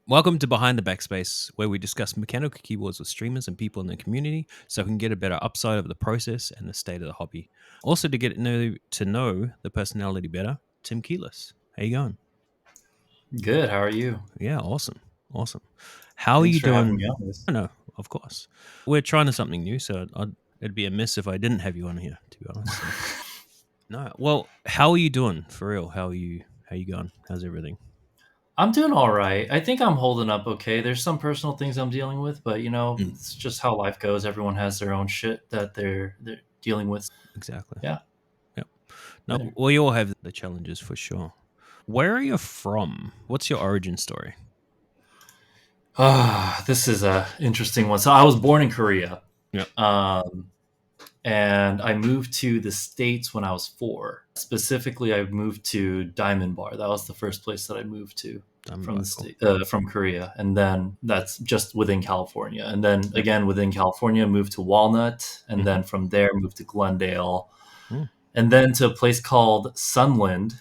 Welcome to Behind the Backspace, where we discuss mechanical keyboards with streamers and people in the community so we can get a better upside of the process and the state of the hobby. Also, to get to know the personality better, Timkeyless. How you going? Good. How are you? Yeah, awesome. Awesome. How are Thanks you for having me doing? on this. I know, of course. We're trying something new, so it'd be amiss if I didn't have you on here, to be honest. So. No. Well, how are you doing for real? How you going? How's everything? I'm doing all right. I think I'm holding up okay. There's some personal things I'm dealing with, but Mm, it's just how life goes. Everyone has their own shit that they're dealing with. exactly. Yeah. Yep. No, Better. we all have the challenges for sure. Where are you from? What's your origin story? This is a interesting one. So I was born in Korea, Yep. um, and I moved to the States when I was 4. Specifically, I moved to Diamond Bar. That was the first place that I moved to I'm from the cool. from Korea, and then that's just within California. And then Yep. again within California, moved to Walnut, and Hmm. then from there moved to Glendale, Mm, and then to a place called Sunland,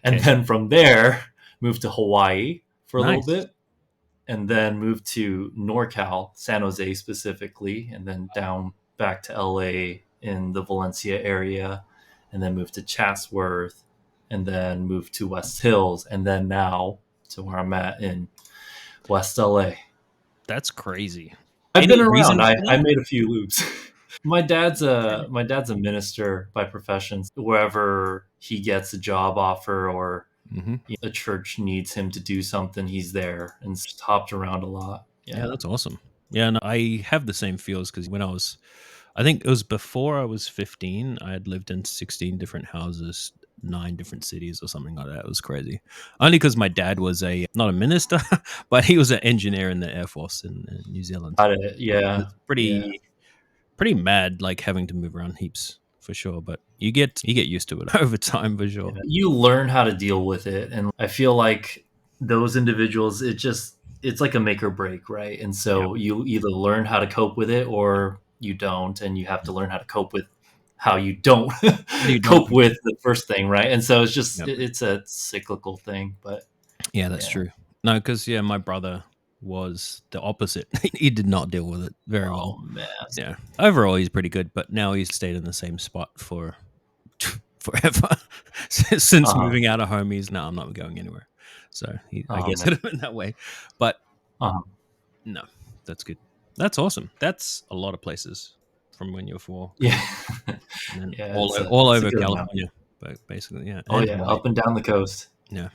and okay. then from there moved to Hawaii for a little Nice. bit, and then moved to NorCal, San Jose specifically, and then down back to LA in the Valencia area, and then moved to Chatsworth, and then moved to West Hills, and then now to where I'm at in West LA. That's crazy. I've been Any around. reason I, for I that? made a few loops. Okay. My dad's a minister by profession. Wherever he gets a job offer or Hmm. a church needs him to do something, he's there and just hopped around a lot. Yeah, Yeah. that's awesome. Yeah, and I have the same feels because I think it was before I was 15, I had lived in 16 different houses, 9 different cities or something like that. It was crazy. Only because my dad was not a minister, but he was an engineer in the Air Force in New Zealand. Got it. Yeah. It's Yeah. pretty mad, like having to move around heaps for sure. But you get used to it over time for Yeah. sure. You learn how to deal with it. And I feel like those individuals, it's like a make or break, right? And Yeah, so you either learn how to cope with it or you don't. And you have to learn how to cope with how you don't you don't. cope with the first thing, right? And so Yeah, it's a cyclical thing. But yeah, that's yeah. true. No, because my brother was the opposite. He did not deal with it very Oh, well. man. Yeah, overall he's pretty good, but now he's stayed in the same spot for forever since Uh-huh. moving out of home. He's no, I'm not going anywhere. So I Oh, guess man. it went that way. But Uh-huh. no, that's good. That's awesome. That's a lot of places from when you're 4, Yeah. and then Yeah. all It's a over good amount. California, but basically, yeah, Oh, and yeah. Hawaii. Up and down the coast. Yeah.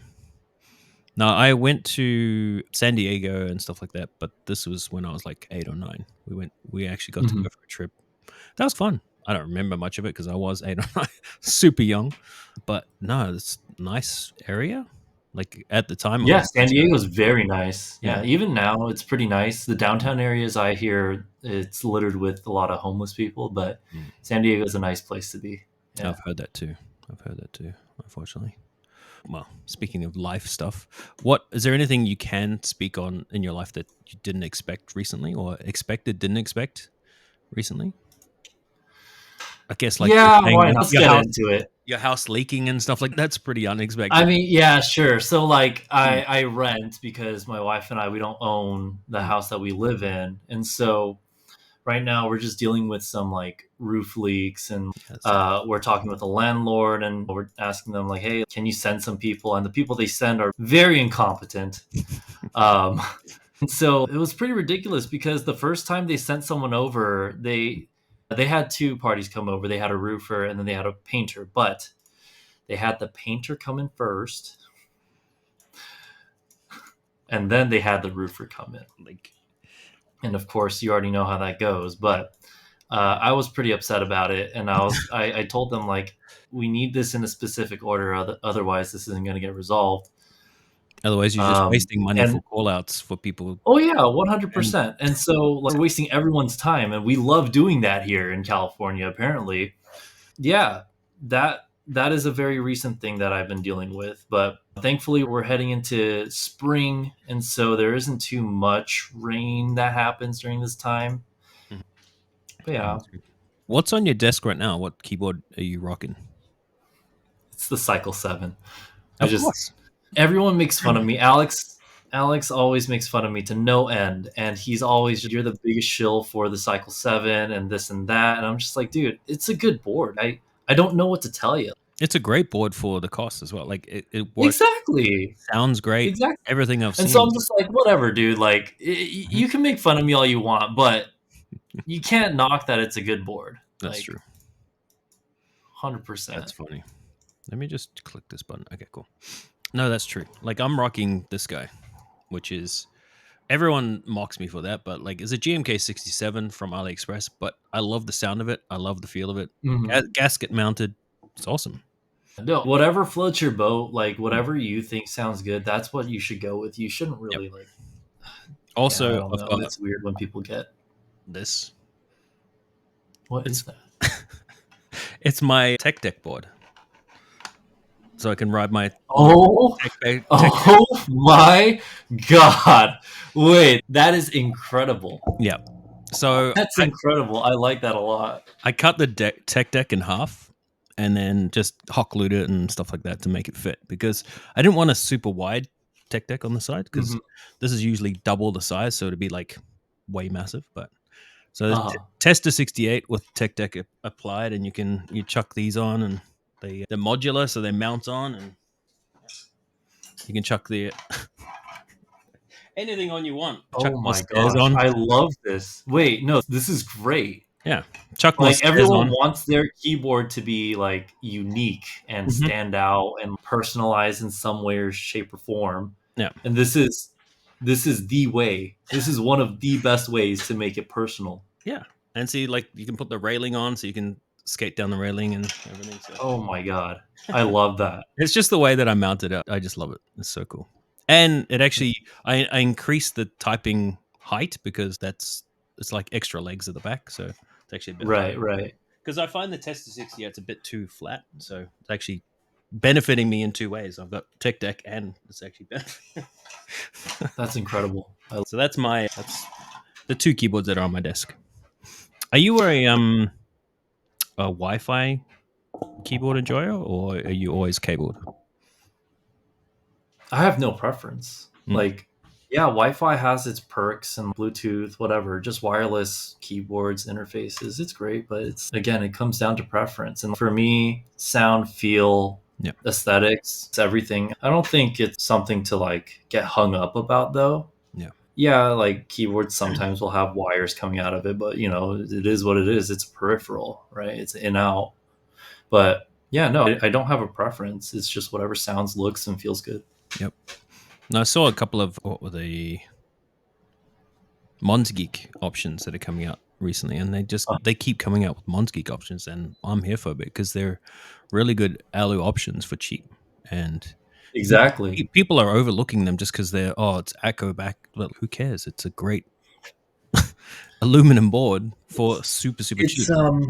No, I went to San Diego and stuff like that, but this was when I was like 8 or 9. We actually got to Mhm. go for a trip. That was fun. I don't remember much of it because I was 8 or 9, super young. But no, it's a nice area. Like at the time, it Yeah, was a San nice area. Diego's very nice. Yeah, Yeah, even now it's pretty nice. The downtown areas I hear it's littered with a lot of homeless people, but mm. San Diego's a nice place to be. I've Yeah. heard that too. I've heard that too. Unfortunately. Well, speaking of life stuff, what is there anything you can speak on in your life that you didn't expect recently, or expected didn't expect recently? I guess like you're Yeah, saying why not? Let's your get house into it. your house leaking and stuff like that's pretty I unexpected. mean, yeah, sure. So like Mm, I rent because my wife and I we don't own the mm, house that we live in. And so right now we're just dealing with some like roof leaks, and yeah, that sucks. we're talking with the landlord and we're asking them like, hey, can you send some people? And the people they send are very incompetent. um, and so it was pretty ridiculous because the first time they sent someone over, they had two parties come over. They had a roofer and then they had a painter, but they had the painter come in first and then they had the roofer come in. Like, And of course you already know how that goes, but I was pretty upset about it, and I told them like we need this in a specific order, otherwise this isn't going to get resolved. otherwise, you're just wasting money And for call outs for people. oh yeah, one hundred And percent. And so like, we're wasting everyone's time, and we love doing that here in California. Apparently, yeah, that is a very recent thing that I've been dealing with, but thankfully we're heading into spring, and so there isn't too much rain that happens during this time. Mhm. But Yeah, yeah, that's good. What's on your desk right now? What keyboard are you rocking? it's the Cycle 7. I Of just course. Everyone makes fun of me. Alex Alex always makes fun of me to no end, and he's always you're the biggest shill for the Cycle 7 and this and that, and I'm just like, dude, it's a good board. I don't know what to tell you. It's a great board for the cost as well. Like it works, Exactly. sounds great. Exactly. Everything I've And so seen. I'm just like, whatever, dude. Like, Mhm. you can make fun of me all you want, but you can't knock that it's a good board. That's Like, true. 100%. That's funny. Let me just click this button. Okay, cool. No, that's true. Like I'm rocking this guy, which is everyone mocks me for that, but like it's a GMK 67 from AliExpress, but I love the sound of it. I love the feel of it. Mhm. Gasket mounted. It's awesome. No, whatever floats your boat, like Mm. whatever you think sounds good, that's what you should go with. You shouldn't Yep. really like, yeah, I Also, don't I've know. got It's weird when people get, this. what It's is that? it's my tech deck board, so I can ride my Oh, tech deck. oh my God. Wait, that is incredible. Yeah. So That's incredible. I like that a lot. I cut the tech deck in half and then just hot glued it and stuff like that to make it fit because I didn't want a super wide tech deck on the side because Mhm. this is usually double the size, so it'd be like way massive. But so Uh-huh. Tester 68 with tech deck applied, and you chuck these on, and they're modular, so they mount on, and you can chuck the anything on you want. Chuck Oh more my stairs gosh, on, I love this. Wait, no, this is great. yeah. Chuck more Like stairs everyone on. wants their keyboard to be like unique and Hmm. stand out and personalized in some way or shape or form. Yeah, And this is the way. This is one of the best ways to make it personal. yeah. And see, like you can put the railing on, so you can skate down the railing and everything. So Oh my god. I love that. it's just the way that I mounted it. I just love it. It's so cool. And it actually, I increased the typing height because it's like extra legs at the back, so it's actually a bit higher. Right, right. Because I find the Tester 60 it's a bit too flat, so it's actually benefiting me in two ways. I've got tech deck, and it's actually benefiting. That's incredible. So that's the two keyboards that are on my desk. Are you a Wi-Fi keyboard enjoyer, or are you always cabled? I have no preference. Mm, Like, yeah, Wi-Fi has its perks and Bluetooth, whatever, just wireless keyboards, interfaces. It's great, but it's again, it comes down to preference. And for me, sound, feel, yeah, aesthetics, it's everything. I don't think it's something to like get hung up about though. yeah, Yeah, like keyboards sometimes will have wires coming out of it, but you know, it is what it is. It's peripheral, right? It's in out. But yeah, no, I don't have a preference. It's just whatever sounds, looks, and feels good. yep. Now I saw a couple of what were the Monsgeek options that are coming out recently, and they keep coming out with Monsgeek options, and I'm here for a bit because they're really good alu options for cheap, and Exactly. people are overlooking them just because it's Acco back. Well, who cares? It's a great aluminum board for super super cheap. It's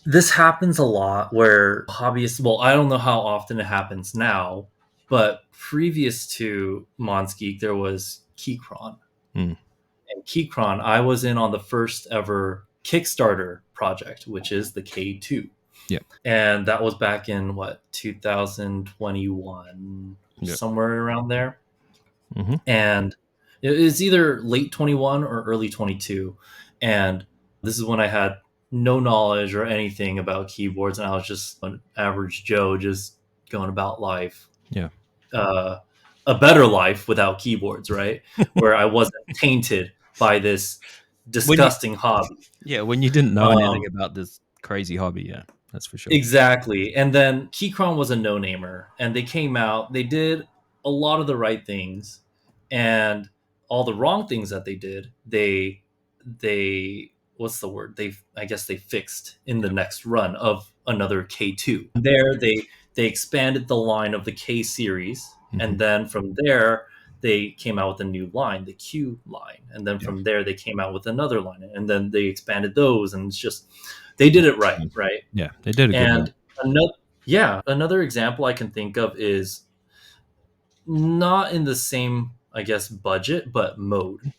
this happens a lot where hobbyists, well, I don't know how often it happens now, but previous to Monsgeek there was Keychron. Mm, And Keychron, I was in on the first ever Kickstarter project, which is the K2. yeah, And that was back in what, 2021, yeah, somewhere around there. hmm, And it was either late 21 or early 22. And this is when I had no knowledge or anything about keyboards, and I was just an average Joe just going about life, yeah, uh, a better life without keyboards, right? Where I wasn't tainted by this when you disgusting hobby. when you didn't know anything Um, about this crazy hobby, yeah, that's for sure. Exactly. And then Keychron was a no-namer, and they came out, they did a lot of the right things, and all the wrong things that they did, they what's the word? They, I guess they fixed in the Yeah, next run of another K2. There they expanded the line of the K series, hmm, and then from there they came out with a new line, the Q line. And then yeah, from there they came out with another line, and then they expanded those, and it's just they did it right, right? yeah. They did a good job. And another, yeah, another example I can think of is not in the same, I guess, budget, but Mode. Yeah,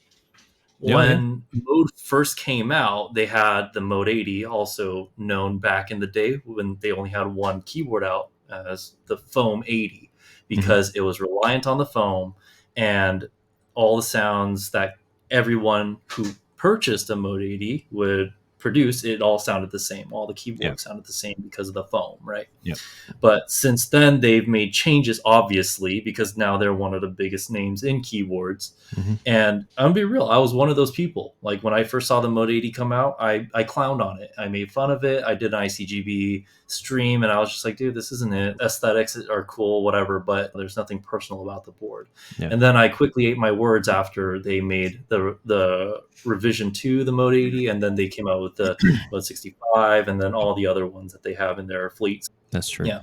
yeah, When Mode first came out, they had the Mode 80, also known back in the day when they only had one keyboard out as the Foam 80, hmm, because it was reliant on the foam and all the sounds that everyone who purchased a Mode 80 would produce, it all sounded the same. All the Yeah. keyboards sounded the same because of the foam, right? Yeah. But since then, they've made changes, obviously, because now they're one of the biggest names in keyboards. Mm-hmm. And I'm gonna be real, I was one of those people. Like when I first saw the Mode 80 come out, I clowned on it. I made fun of it. I did an ICGB stream, and I was just like, dude, this isn't it. Aesthetics are cool, whatever, but there's nothing personal about the board. Yeah. And then I quickly ate my words after they made the revision to the Mode 80, and then they came out with the Mode 65, and then all the other ones that they have in their fleets. That's true. Yeah.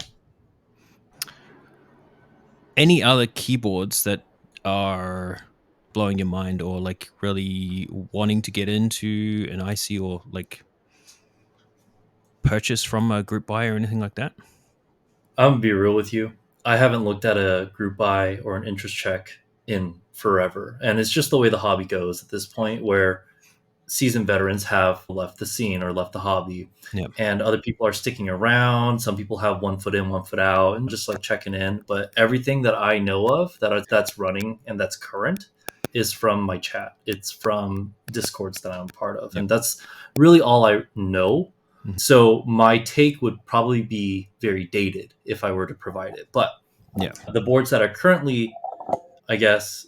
Any other keyboards that are blowing your mind, or like really wanting to get into an IC, or like purchase from a group buy or anything like that? I'm gonna be real with you. I haven't looked at a group buy or an interest check in forever. And it's just the way the hobby goes at this point, where seasoned veterans have left the scene or left the hobby, Yeah. and other people are sticking around. Some people have 1 foot in, 1 foot out, and just like checking in. But everything that I know of that's running and that's current is from my chat. It's from Discords that I'm part of, and that's really all I know. Mhm. So my take would probably be very dated if I were to provide it. But Yeah. the boards that are currently, I guess,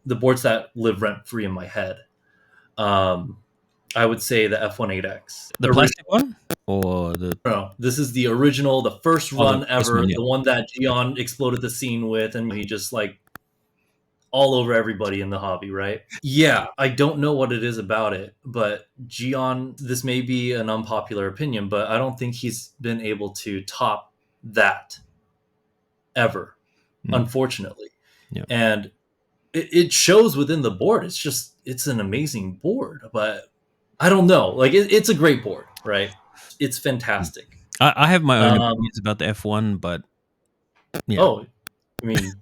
the boards that live rent free in my head, I would say the F18X. The plastic one, or the No, this is the original, the first run first ever, one, yeah. the one that Gian exploded the scene with, and he just like all over everybody in the hobby, right? Yeah, I don't know what it is about it, but Gian, this may be an unpopular opinion, but I don't think he's been able to top that ever, unfortunately. Yeah. And it shows within the board. It's an amazing board, but I don't know. Like it's a great board, right? It's fantastic. I have my own opinions about the F1, but yeah. Oh, I mean,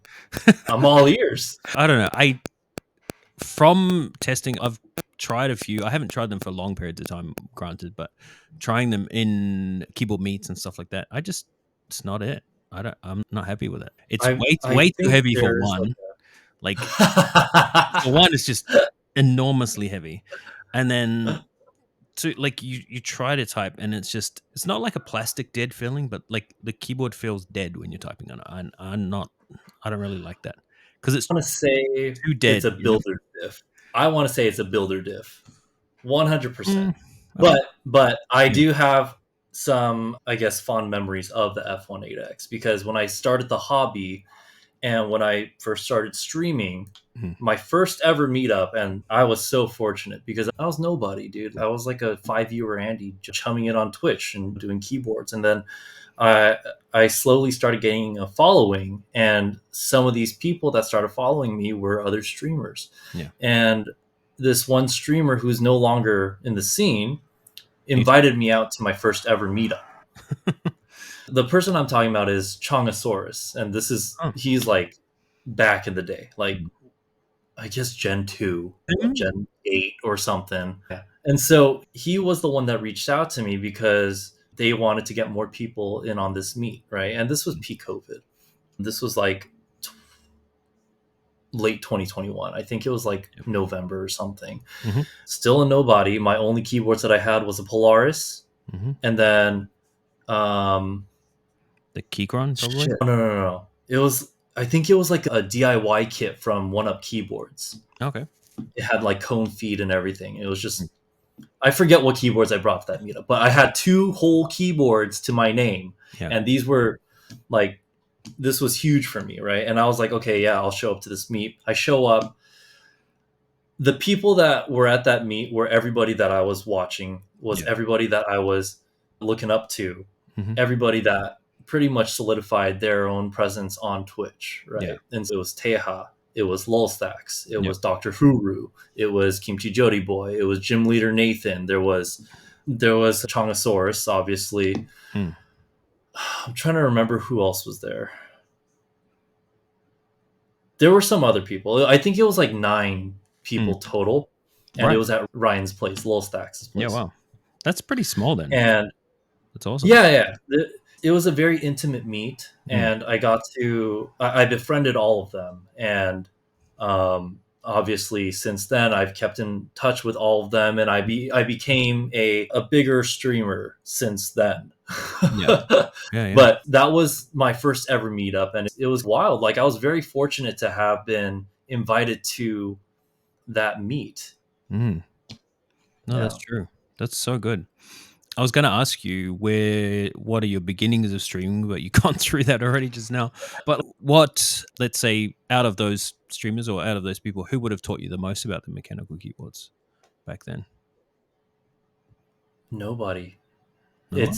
I'm all ears. I don't know. From testing, I've tried a few. I haven't tried them for long periods of time, granted, but trying them in keyboard meets and stuff like that, it's not it. I'm not happy with it. It's way too heavy for one. Like for one, it's just enormously heavy, and then to like you try to type, and it's not like a plastic dead feeling, but like the keyboard feels dead when you're typing on it. I don't really like that because it's I want to say too dead. It's a builder diff. I want to say it's a builder diff, 100%. Okay. But I do have some, I guess, fond memories of the F18X, because when I started the hobby and when I first started streaming, my first ever meetup, and I was so fortunate because I was nobody, dude. I was like a 5-viewer Andy chumming it on Twitch and doing keyboards. And then I slowly started getting a following, and some of these people that started following me were other streamers. Yeah. And this one streamer who's no longer in the scene invited me out to my first ever meetup. The person I'm talking about is Chongosaurus, and he's like back in the day, like I guess Gen 2, Gen 8 or something. Yeah. And so he was the one that reached out to me because they wanted to get more people in on this meet, right? And this was peak COVID. This was like late 2021. I think it was like November or something. Still a nobody. My only keyboards that I had was a Polaris, and then the Keychron, probably. No. I think it was like a DIY kit from One Up Keyboards. Okay. It had like cone feed and everything. It was just, I forget what keyboards I brought to that meetup, but I had 2 whole keyboards to my name. Yeah. And these were like, this was huge for me, right? And I was like, okay, yeah, I'll show up to this meet. I show up. The people that were at that meet were everybody that I was watching, was everybody that I was looking up to, everybody that pretty much solidified their own presence on Twitch, right? Yeah. And so it was Teha, it was Lulstacks, it was Dr. Huru, it was Kimchi Jody Boy, it was Gym Leader Nathan, there was Chongosaurus, obviously. I'm trying to remember who else was there. There were some other people. I think it was like 9 people total, and it was at Ryan's place, Lulstacks' place. Yeah, wow, that's pretty small then. And that's awesome. Yeah. It was a very intimate meet, and I befriended all of them, and Obviously, since then, I've kept in touch with all of them, and I became a bigger streamer since then. Yeah. Yeah, yeah. But that was my first ever meetup, and it was wild. Like, I was very fortunate to have been invited to that meet. Mm. No, that's Yeah. true. That's so good. I was going to ask you what are your beginnings of streaming, but you gone through that already just now. But what, let's say, out of those streamers or out of those people, who would have taught you the most about the mechanical keyboards back then? Nobody. No one?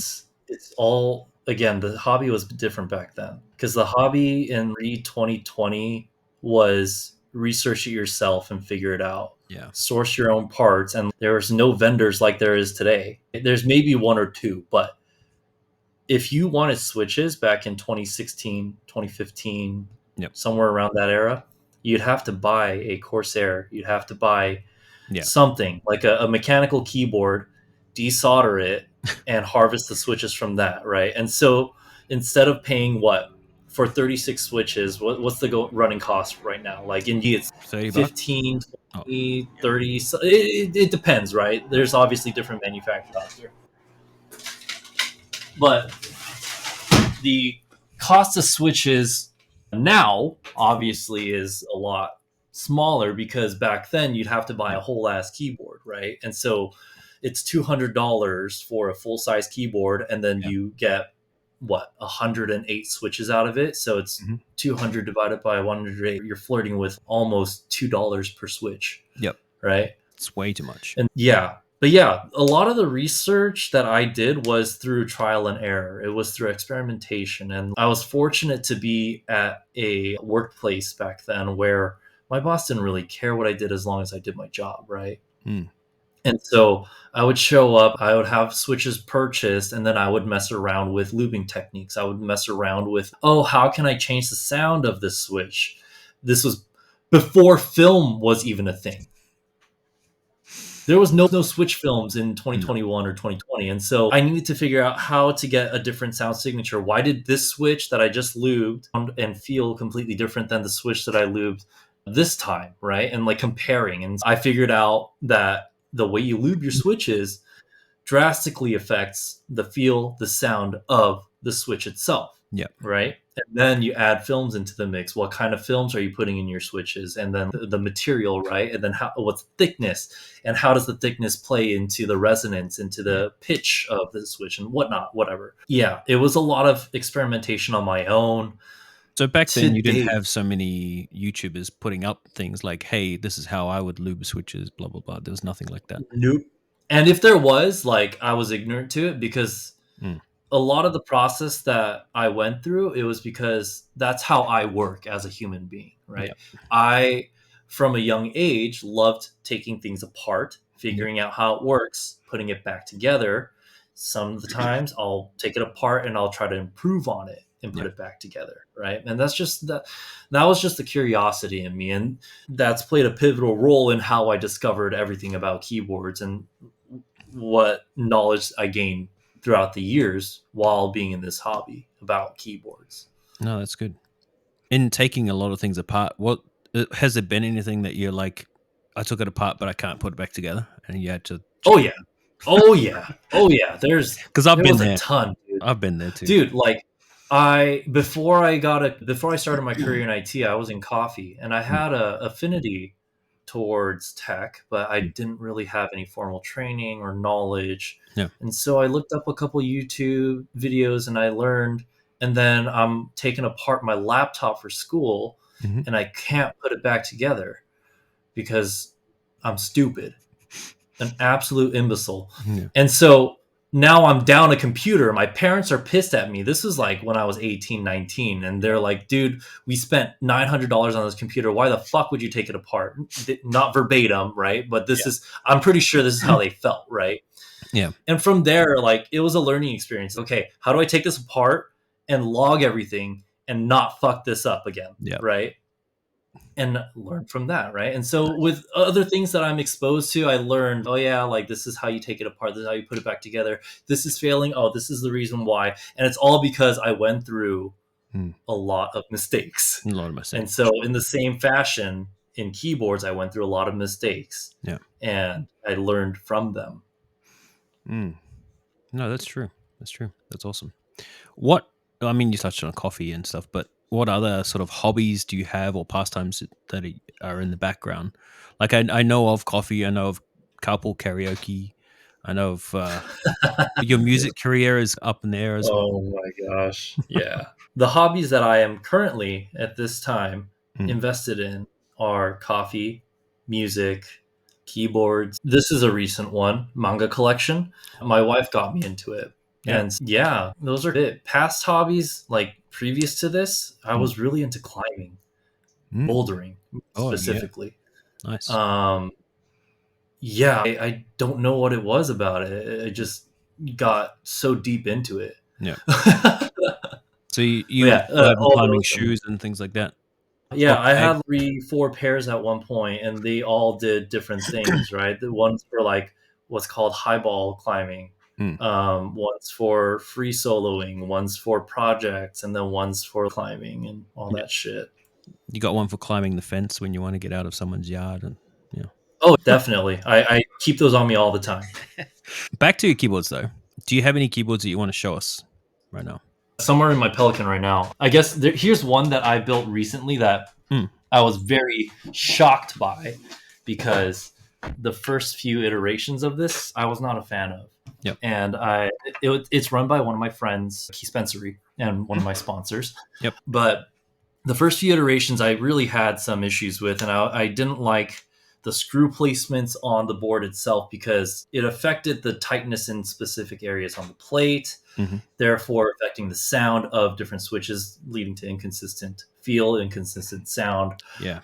It's all, again, the hobby was different back then, because the hobby in re 2020 was research it yourself and figure it out, Yeah. source your own parts, and there was no vendors like there is today. There's maybe one or two, but if you wanted switches back in 2016, 2015, Yep. somewhere around that era, you'd have to buy a Corsair, you'd have to buy Yeah. something like a mechanical keyboard, desolder it, and harvest the switches from that, right? And so instead of paying what for 36 switches, what's the running cost right now? Like in it's $30? 15, Oh, 20, 30. So it depends, right? There's obviously different manufacturers out there, but the cost of switches now obviously is a lot smaller, because back then you'd have to buy yeah. a whole ass keyboard, right? And so it's $200 for a full size keyboard, and then Yeah. you get what 108 switches out of it. So it's Hmm. 200 divided by 108. You're flirting with almost $2 per switch, Yep. right? It's way too much. And yeah, but yeah, a lot of the research that I did was through trial and error. It was through experimentation. And I was fortunate to be at a workplace back then where my boss didn't really care what I did as long as I did my job, right? Mm. And so I would show up, I would have switches purchased, and then I would mess around with looping techniques. I would mess around with, oh, how can I change the sound of this switch? This was before film was even a thing. There was no Switch films in No. 2021 or 2020. And so I needed to figure out how to get a different sound signature. Why did this Switch that I just lubed and feel completely different than the Switch that I lubed this time, right? And like comparing. And I figured out that the way you lube your switches drastically affects the feel, the sound of the switch itself, Yep. right? And then you add films into the mix. What kind of films are you putting in your switches? And then the material, right? And then what's thickness? And how does the thickness play into the resonance, into Yeah. the pitch of the switch and whatnot, whatever. Yeah, it was a lot of experimentation on my own. So back then, you didn't Today, have so many YouTubers putting up things like, "Hey, this is how I would lube switches." Blah blah blah. There was nothing like that. nope. And if there was, like, I was ignorant to it, because Mm. a lot of the process that I went through, it was because that's how I work as a human being, right? Yep. I, from a young age, loved taking things apart, Yep. figuring out how it works, putting it back together. Some of the times I'll take it apart and I'll try to improve on it and put Yep. it back together, right? And that was just the curiosity in me, and that's played a pivotal role in how I discovered everything about keyboards and what knowledge I gained throughout the years while being in this hobby about keyboards. No, that's good. In taking a lot of things apart, what has there been anything that you're like, I took it apart, but I can't put it back together, and you had to Oh change yeah. Oh yeah. Oh yeah. because I've There been was a there. ton, dude. I've been there too. Dude, like before I started my career in IT, I was in coffee, and I Mm. had a affinity towards tech, but I Mm. didn't really have any formal training or knowledge. Yeah. And so I looked up a couple YouTube videos and I learned, and then I'm taking apart my laptop for school Mhm. and I can't put it back together because I'm stupid, an absolute imbecile. Yeah. And so now I'm down a computer. My parents are pissed at me. This was like when I was 18, 19, and they're like, dude, we spent $900 on this computer. Why the fuck would you take it apart? Not verbatim, right? But Yeah. I'm pretty sure this is how they felt, right? Yeah. And from there, like, it was a learning experience. Okay, how do I take this apart and log everything and not fuck this up again, Yeah. right? And learn from that, right? And so with other things that I'm exposed to, I learned, oh yeah, like, this is how you take it apart, this is how you put it back together, this is failing, oh, this is the reason why. And it's all because I went through Mm. a lot of mistakes. A lot of And mistakes. so in the same fashion, in keyboards, I went through a lot of mistakes, Yeah. and I learned from them. Mm. No, that's true. That's true. That's awesome. What I mean, you touched on coffee and stuff, but what other sort of hobbies do you have or pastimes that are in the background? Like I know of coffee, I know of carpool karaoke, I know of your Yeah. music career is up in the air as well. Oh my gosh. Yeah. The hobbies that I am currently at this time Mm. invested in are coffee, music, keyboards. This is a recent one, manga collection. My wife got me into it. Yeah. And yeah, those are it. Past hobbies, like previous to this, I Mm. was really into climbing, Mm. bouldering Oh yeah, specifically. nice. Um, yeah, I don't know what it was about it. I just got so deep into it. Yeah. But So you yeah, still have the all climbing those. shoes and things like that. Or Yeah, I bag. had 3, 4 pairs at one point, and they all did different things, right? The ones for like what's called highball climbing, Mm. one's for free soloing, one's for projects, and then one's for climbing and all Yeah. that shit. You got one for climbing the fence when you want to get out of someone's yard, and yeah. Oh, definitely. I keep those on me all the time. Back to your keyboards though. Do you have any keyboards that you want to show us right now? Somewhere in my Pelican right now. I guess here's one that I built recently that Mm. I was very shocked by because the first few iterations of this I was not a fan of. Yep. And it's run by one of my friends, Key Spencery, and one of my sponsors. Yep. But the first few iterations I really had some issues with, and I didn't like the screw placements on the board itself because it affected the tightness in specific areas on the plate, Hmm. therefore affecting the sound of different switches, leading to inconsistent feel, inconsistent sound. Yeah.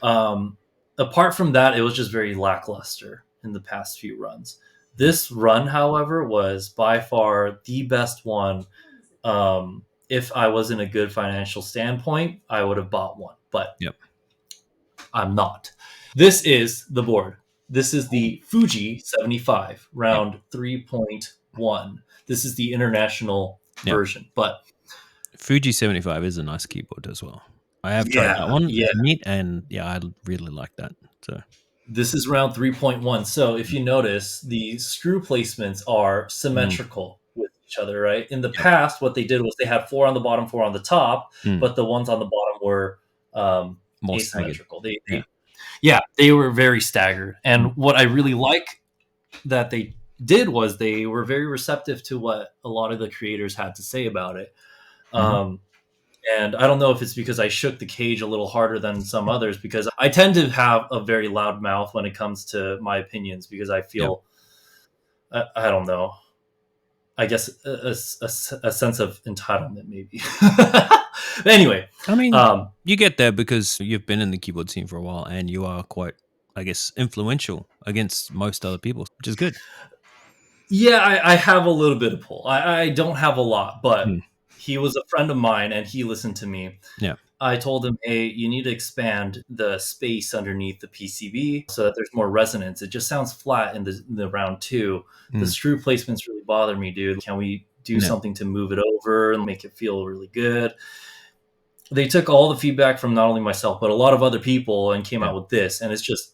Apart from that, it was just very lackluster in the past few runs. This run, however, was by far the best one. If I was in a good financial standpoint, I would have bought one, but Yep. I'm not. This is the board. This is the Fuji 75 Yep. round 3.1. This is the international Yep. version, but Fuji 75 is a nice keyboard as well. I have tried that yeah, one yeah. to meet, and yeah, I really like that. So This is round 3.1. So if you notice, the screw placements are mm, symmetrical with each other, right? In the yep. past, what they did was they had 4 on the bottom, 4 on the top, Mm, but the ones on the bottom were more staggered. asymmetrical. Yeah. Yeah, they were very staggered. Mm, And what I really like that they did was they were very receptive to what a lot of the creators had to say about it. hmm. Um, and I don't know if it's because I shook the cage a little harder than some others, because I tend to have a very loud mouth when it comes to my opinions, because I Yep. feel, I don't know, I guess a sense of entitlement, maybe. Anyway, I mean, um, you get there because you've been in the keyboard scene for a while, and you are quite, I guess, influential against most other people, which is good. yeah, I have a little bit of pull. I don't have a lot, but Mm, he was a friend of mine and he listened to me. yeah. I told him, hey, you need to expand the space underneath the PCB so that there's more resonance. It just sounds flat in the round 2. The Mm, screw placements really bother me, dude. Can we do yeah. something to move it over and make it feel really good? They took all the feedback from not only myself, but a lot of other people and came Yeah. out with this. And it's just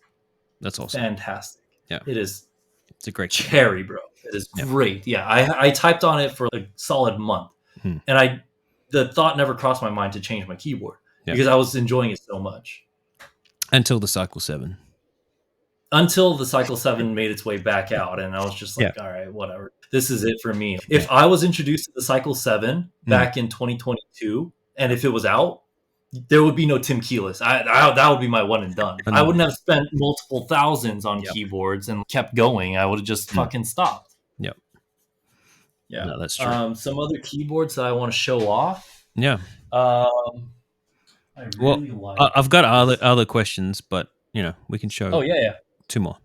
That's awesome. fantastic. Yeah. It is It's a great keyboard. cherry, bro. It is Yeah. great. Yeah, I typed on it for a solid month, Mm, and the thought never crossed my mind to change my keyboard yeah. because I was enjoying it so much Until the Cycle 7. until the Cycle 7 made its way back out, and I was just Yeah. like, all right, whatever. This is it for me. Yeah. If I was introduced to the Cycle 7 Mm, back in 2022, and if it was out, there would be no Timkeyless. That would be my one and done. I I know. wouldn't have spent multiple thousands on Yep. keyboards and kept going. I would have just Mm, fucking stopped. yep. Yeah. No, that's true. Some other keyboards that I want to show off. Yeah. Um, I Well, really like. I've got other questions, but we can show Oh yeah, yeah, 2 more.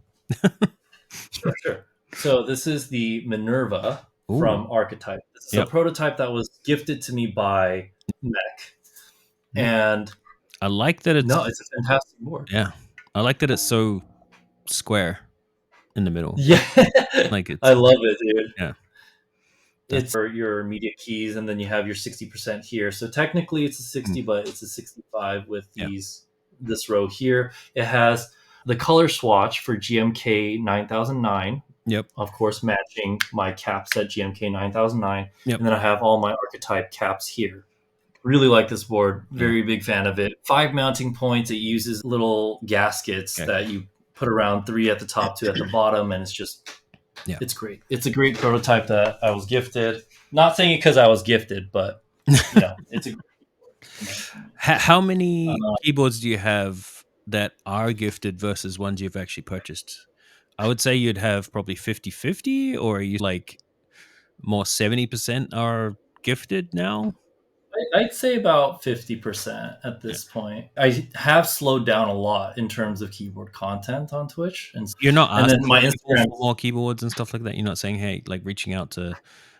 sure, sure. So this is the Minerva Ooh. from Archetype. This is a Yep. prototype that was gifted to me by Mech, Yeah. and I like that it's no, it's a fantastic board. yeah. I like that it's so square in the middle. Yeah, Like it's I love it, dude. yeah. It's That's for your immediate keys, and then you have your 60% here. So technically, it's a 60, mm, but it's a 65 with yeah. these this row here. It has the color swatch for GMK 9009, Yep. of course, matching my cap set GMK 9009. Yep. And then I have all my archetype caps here. Really like this board. Yeah. Very big fan of it. 5 mounting points. It uses little gaskets Okay. that you put around, 3 at the top, 2 at the bottom, and Yeah. it's great. It's a great prototype that I was gifted. Not saying it because I was gifted, but it's a great How many keyboards do you have that are gifted versus ones you've actually purchased? I would say you'd have probably 50-50, or are you like more 70% are gifted now? I'd say about 50% at Yeah. this point. I have slowed down a lot in terms of keyboard content on Twitch, You're not and then asking my people Instagram. for more keyboards and stuff like that? You're not saying, "Hey," like reaching out to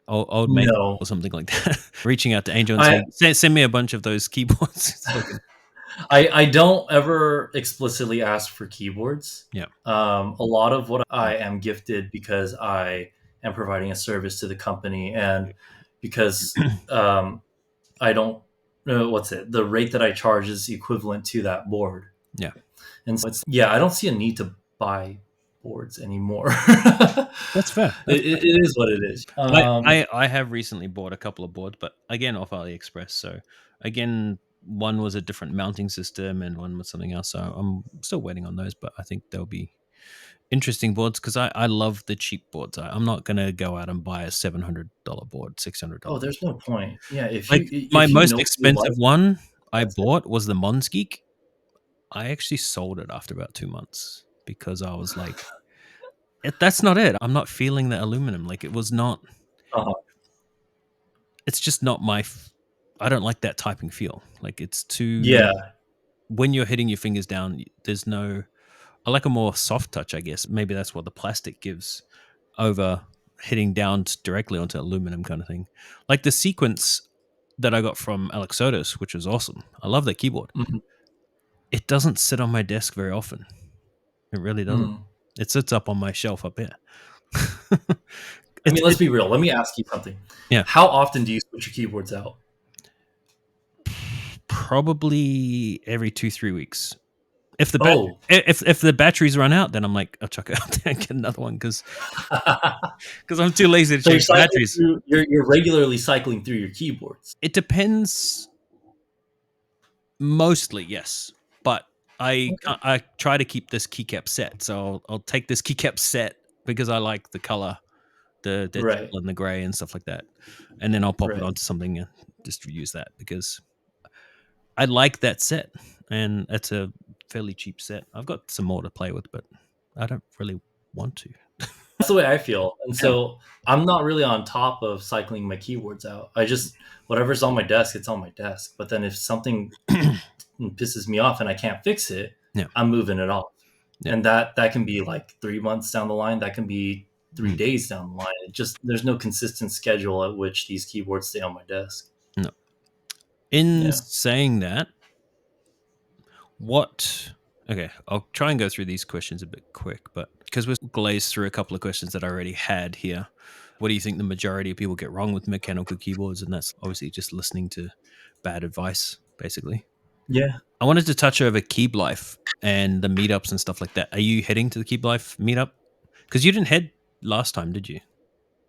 old mate No, or something like that? Reaching out to Angel and I saying, "Send me a bunch of those keyboards." So I can I don't ever explicitly ask for keyboards. Yeah. A lot of what I am gifted because I am providing a service to the company, and because I don't what's it? The rate that I charge is equivalent to that board, Yeah. and so I don't see a need to buy boards anymore. That's fair. it, That's it is what it is. I have recently bought a couple of boards, but again off AliExpress. So again, one was a different mounting system and one was something else. So I'm still waiting on those, but I think they'll be interesting boards because I love the cheap boards. I'm not gonna go out and buy a $700 board, $600 Oh, there's no point. Yeah, Like my if you most know what you expensive like, one I that's it. bought was the Monsgeek. I actually sold it after about 2 months because I was like, That's not it. I'm not feeling the aluminum. Like it was not. Uh-huh. It's just not my. I don't like that typing feel. Like it's too. Yeah. When you're hitting your fingers down, there's no. I like a more soft touch. I guess maybe that's what the plastic gives over hitting down directly onto aluminum kind of thing. Like the sequence that I got from Alexotis, which was awesome. I love that keyboard. Mhm. It doesn't sit on my desk very often. It really doesn't. Mm. It sits up on my shelf up here. I mean, let's It be real. Let me ask you something. yeah. How often do you switch your keyboards out? Probably every 2-3 weeks. If the Oh, if the batteries run out, then I'm like, I'll chuck it out and get another one because I'm too lazy to so change the batteries. you're regularly cycling through your keyboards. It depends. Mostly, yes, but Okay. I try to keep this keycap set. So I'll take this keycap set because I like the color, the Right. teal and the gray and stuff like that, and then I'll pop it Right. onto something and just use that because I like that set, and it's a fairly cheap set. I've got some more to play with, but I don't really want to. That's the way I feel. And Yeah. so I'm not really on top of cycling my keyboards out. I just whatever's on my desk, it's on my desk. But then if something pisses me off and I can't fix it, Yeah. I'm moving it off. Yeah. And that can be like 3 months down the line. That can be 3 Mm. days down the line. It just there's no consistent schedule at which these keyboards stay on my desk. No. In Yeah. saying that, what? Okay, I'll try and go through these questions a bit quick, but because we've glazed through a couple of questions that I already had here, what do you think the majority of people get wrong with mechanical keyboards? And that's obviously just listening to bad advice, basically. Yeah. I wanted to touch over Keeblife and the meetups and stuff like that. Are you heading to the Keeblife meetup? Because you didn't head last time, did you?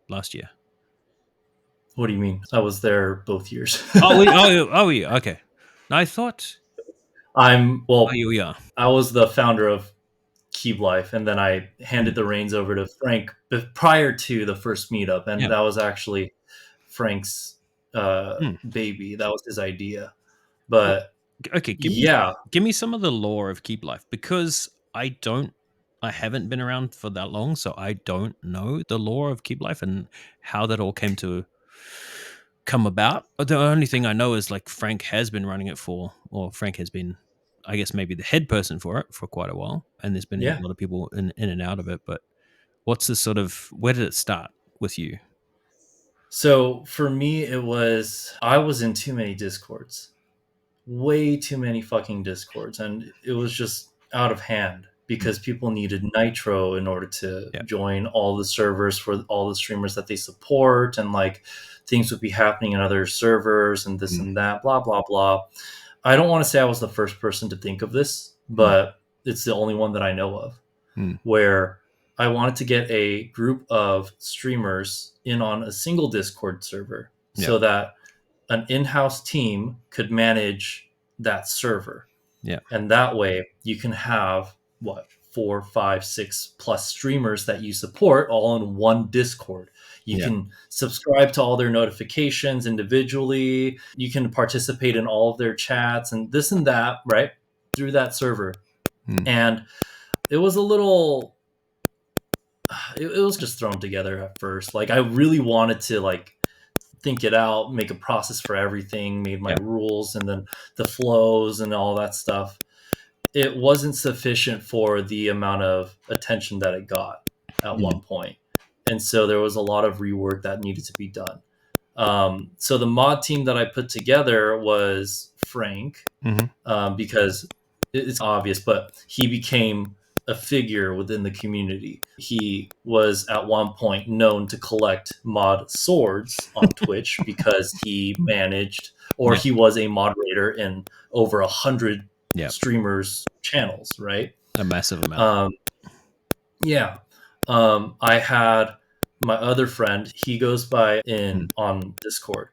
Last year. What do you mean? I was there both years. Yeah. Okay. No, I thought. Oh, you are. I was the founder of Keeblife, and then I Hmm. handed the reins over to Frank prior to the first meetup, and Yeah. that was actually Frank's Hmm. baby. That was his idea. Well, But okay, yeah, give me some of the lore of Keeblife because I haven't been around for that long, so I don't know the lore of Keeblife and how that all came to come about. But the only thing I know is like Frank has been running it for, or Frank has been, I guess maybe the head person for it for quite a while, and there's been yeah. a lot of people in and out of it. But what's the sort of where did it start with you? So for me, I was in too many discords, way too many fucking discords, and it was just out of hand Mm. because people needed Nitro in order to Yeah. join all the servers for all the streamers that they support, and like things would be happening in other servers and this Mm. and that, blah blah blah. I don't want to say I was the first person to think of this, but it's the only one that I know of, Mm. where I wanted to get a group of streamers in on a single Discord server Yeah. so that an in-house team could manage that server. Yeah. And that way you can have what, 4, 5, 6 plus streamers that you support all in one Discord. You Yeah. can subscribe to all their notifications individually. You can participate in all of their chats and this and that, right? Through that server. Mm. And it was a little, it was just thrown together at first. Like I really wanted to like think it out, make a process for everything, made my Yeah. rules and then the flows and all that stuff. It wasn't sufficient for the amount of attention that it got at one point. And so there was a lot of rework that needed to be done. So the mod team that I put together was Frank, because it's obvious, but he became a figure within the community. He was at one point known to collect mod swords on Twitch because he managed, or Yeah. he was a moderator in over 100 Yeah. streamers' channels, right? A massive amount. Yeah. I had my other friend, he goes by in on Discord.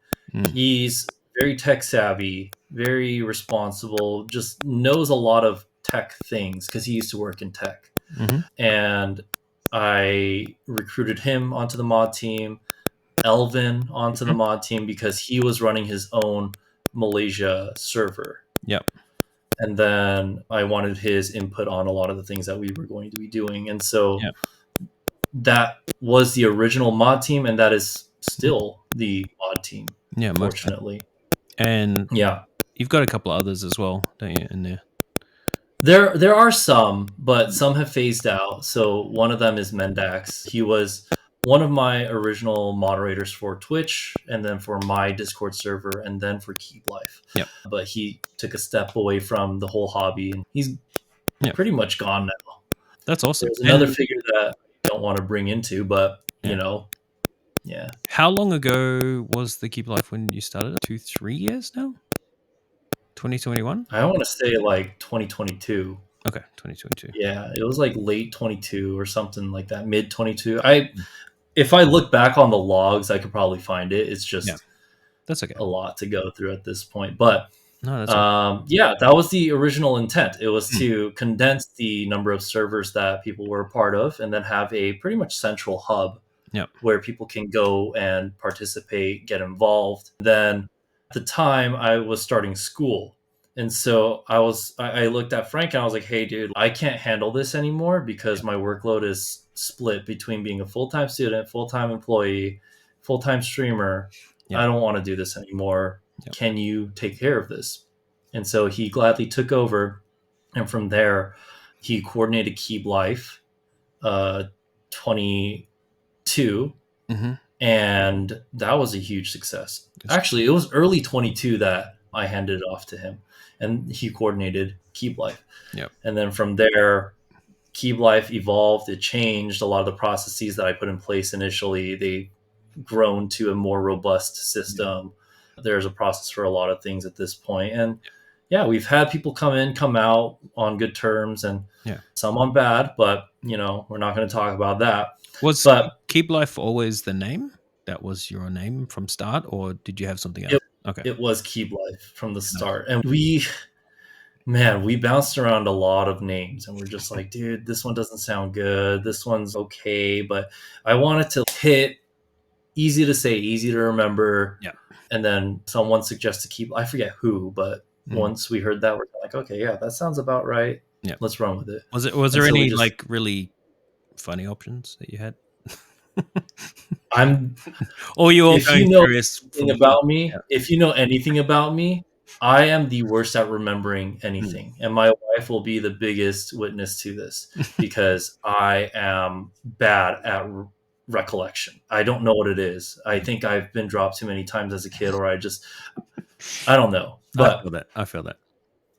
He's very tech savvy, very responsible, just knows a lot of tech things because he used to work in tech. And I recruited him onto the mod team, Elvin onto the mod team because he was running his own Malaysia server. Yep. And then I wanted his input on a lot of the things that we were going to be doing. And so Yep. that was the original mod team, and that is still the mod team. Yeah, fortunately. And yeah, you've got a couple of others as well, don't you, in there? There are some, but some have phased out. So one of them is Mendax. He was one of my original moderators for Twitch, and then for my Discord server, and then for Keeblife. Yep. But he took a step away from the whole hobby, and he's pretty much gone now. That's awesome. There's another figure that I don't want to bring into, but you know, yeah. How long ago was the Keeblife when you started? 2-3 years now? 2021? I want to say like 2022. Okay, 2022. Yeah, it was like late 22 or something like that, mid 22. If I look back on the logs, I could probably find it. It's just that's okay. A lot to go through at this point. But no, that's okay. Yeah, that was the original intent. It was to condense the number of servers that people were a part of and then have a pretty much central hub where people can go and participate, get involved. Then at the time I was starting school. And so I looked at Frank and I was like, hey, dude, I can't handle this anymore because my workload is split between being a full-time student, full-time employee, full-time streamer. I don't want to do this anymore. Can you take care of this? And so he gladly took over. And from there, he coordinated Keeblife 22. And that was a huge success. Actually, it was early 22 that I handed it off to him. And he coordinated Keeblife. And then from there, Keeblife evolved. It changed. A lot of the processes that I put in place initially, they grown to a more robust system. There's a process for a lot of things at this point. And we've had people come in, come out on good terms and some on bad, but we're not going to talk about that. Was Keeblife always the name? That was your name from start, or did you have something else? It was Keeblife from the start. And we bounced around a lot of names and we're just like, dude, this one doesn't sound good. This one's okay. But I wanted to hit easy to say, easy to remember. And then someone suggested I forget who, but once we heard that, we're like, okay, that sounds about right. Let's run with it. Was there any like really funny options that you had? Or you all if you know anything about me, if you know anything about me, I am the worst at remembering anything. And my wife will be the biggest witness to this because I am bad at recollection. I don't know what it is. I think I've been dropped too many times as a kid, or I don't know. But I feel that.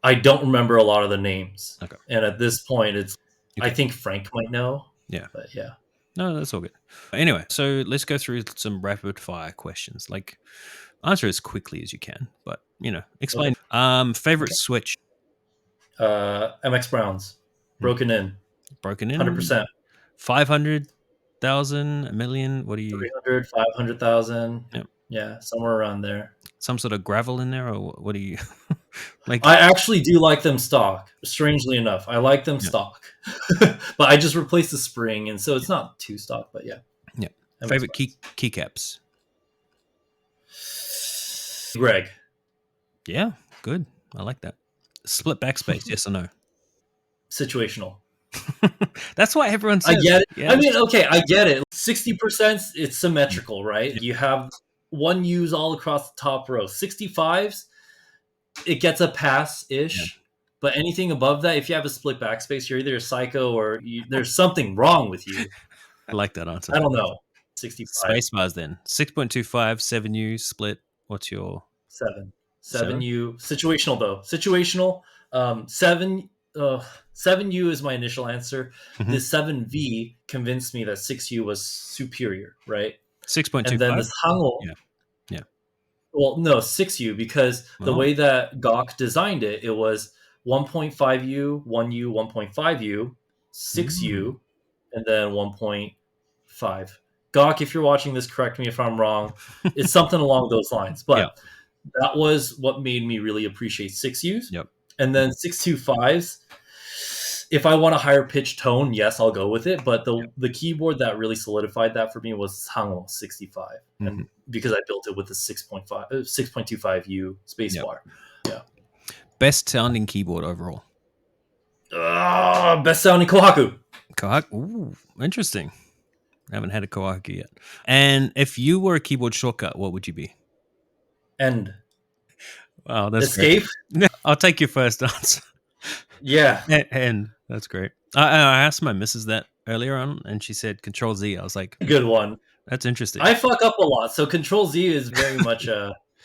I don't remember a lot of the names. And at this point, I think Frank might know. But no, that's all good. Anyway, so let's go through some rapid fire questions. Like, answer as quickly as you can, but explain. Favorite Okay. Switch? MX Browns, Hmm. broken in, Broken in 100%. 500,000, a million. What do you? 300, 500,000. Yeah, Yeah, somewhere around there. some sort of gravel in there, or what do you like? I actually do like them stock. Strangely enough, I like them Yeah, stock, but I just replaced the spring, and so it's not too stock. But yeah, yeah. MX Favorite Browns. keycaps? Greg, Yeah, good. I like that. Split backspace, yes or no? situational. That's what everyone I says. get it. I Yes. mean, okay, I get it. 60%, it's Mm. symmetrical, right? Yeah. You have one use all across the top row. 65s, it gets a pass Yeah. ish. But anything above that, if you have a split backspace, you're either a psycho or there's something wrong with you. I like that answer. I don't know. 65, Space bars then. 6.25, 7U split. What's your 7. 7? 7U. Situational, though. Situational. 7. 7U is my initial answer. Mm-hmm. The 7V convinced me that 6U was superior, right? And then 6.25? this Hangul, Yeah. Yeah. well, no, 6U, because the Oh. way that Gawk designed it, it was 1.5U, 1U, 1.5U, Mm. 6U, and then 1.5. Gawk, if you're watching this, correct me if I'm wrong. It's something along those lines. Yeah. But that was what made me really appreciate 6Us. Yep. And then 625s, if I want a higher pitch tone, yes, I'll go with it. But Yep. the keyboard that really solidified that for me was Hangul 65, Mm-hmm. and because I built it with the 6.25U Yep. spacebar. Yeah. Best sounding keyboard overall. Best sounding Kohaku. Kohaku. Ooh, interesting. I haven't had a Kohaku yet. And if you were a keyboard shortcut, what would you be? And Wow, that's great. escape. I'll take your first answer. Yeah. And that's great. I asked my missus that earlier on, and she said Control Z. I was like, Good one. that's interesting. I fuck up a lot, so Control Z is very much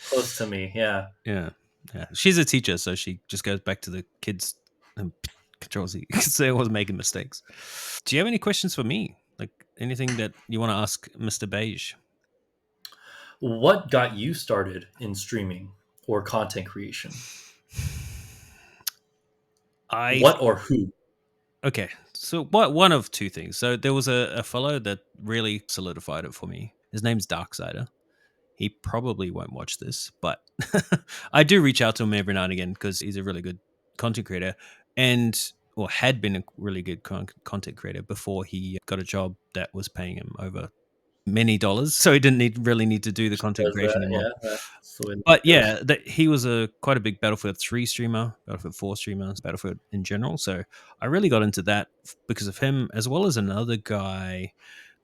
close to me. Yeah. Yeah, yeah. She's a teacher, so she just goes back to the kids and Control Z because they always making mistakes. Do you have any questions for me? Like anything that you want to ask Mr. Beige? What got you started in streaming or content creation? I What or who? Okay, so one of two things. So there was a fellow that really solidified it for me. His name's Darksider. He probably won't watch this, but I do reach out to him every now and again because he's a really good content creator and or had been a really good content creator before he got a job that was paying him over many dollars. So he didn't really need to do the content Does creation that? anymore. Yeah, that's the way it But goes. yeah, he was a quite a big Battlefield 3 streamer, Battlefield 4 streamer, Battlefield in general. So I really got into that because of him, as well as another guy.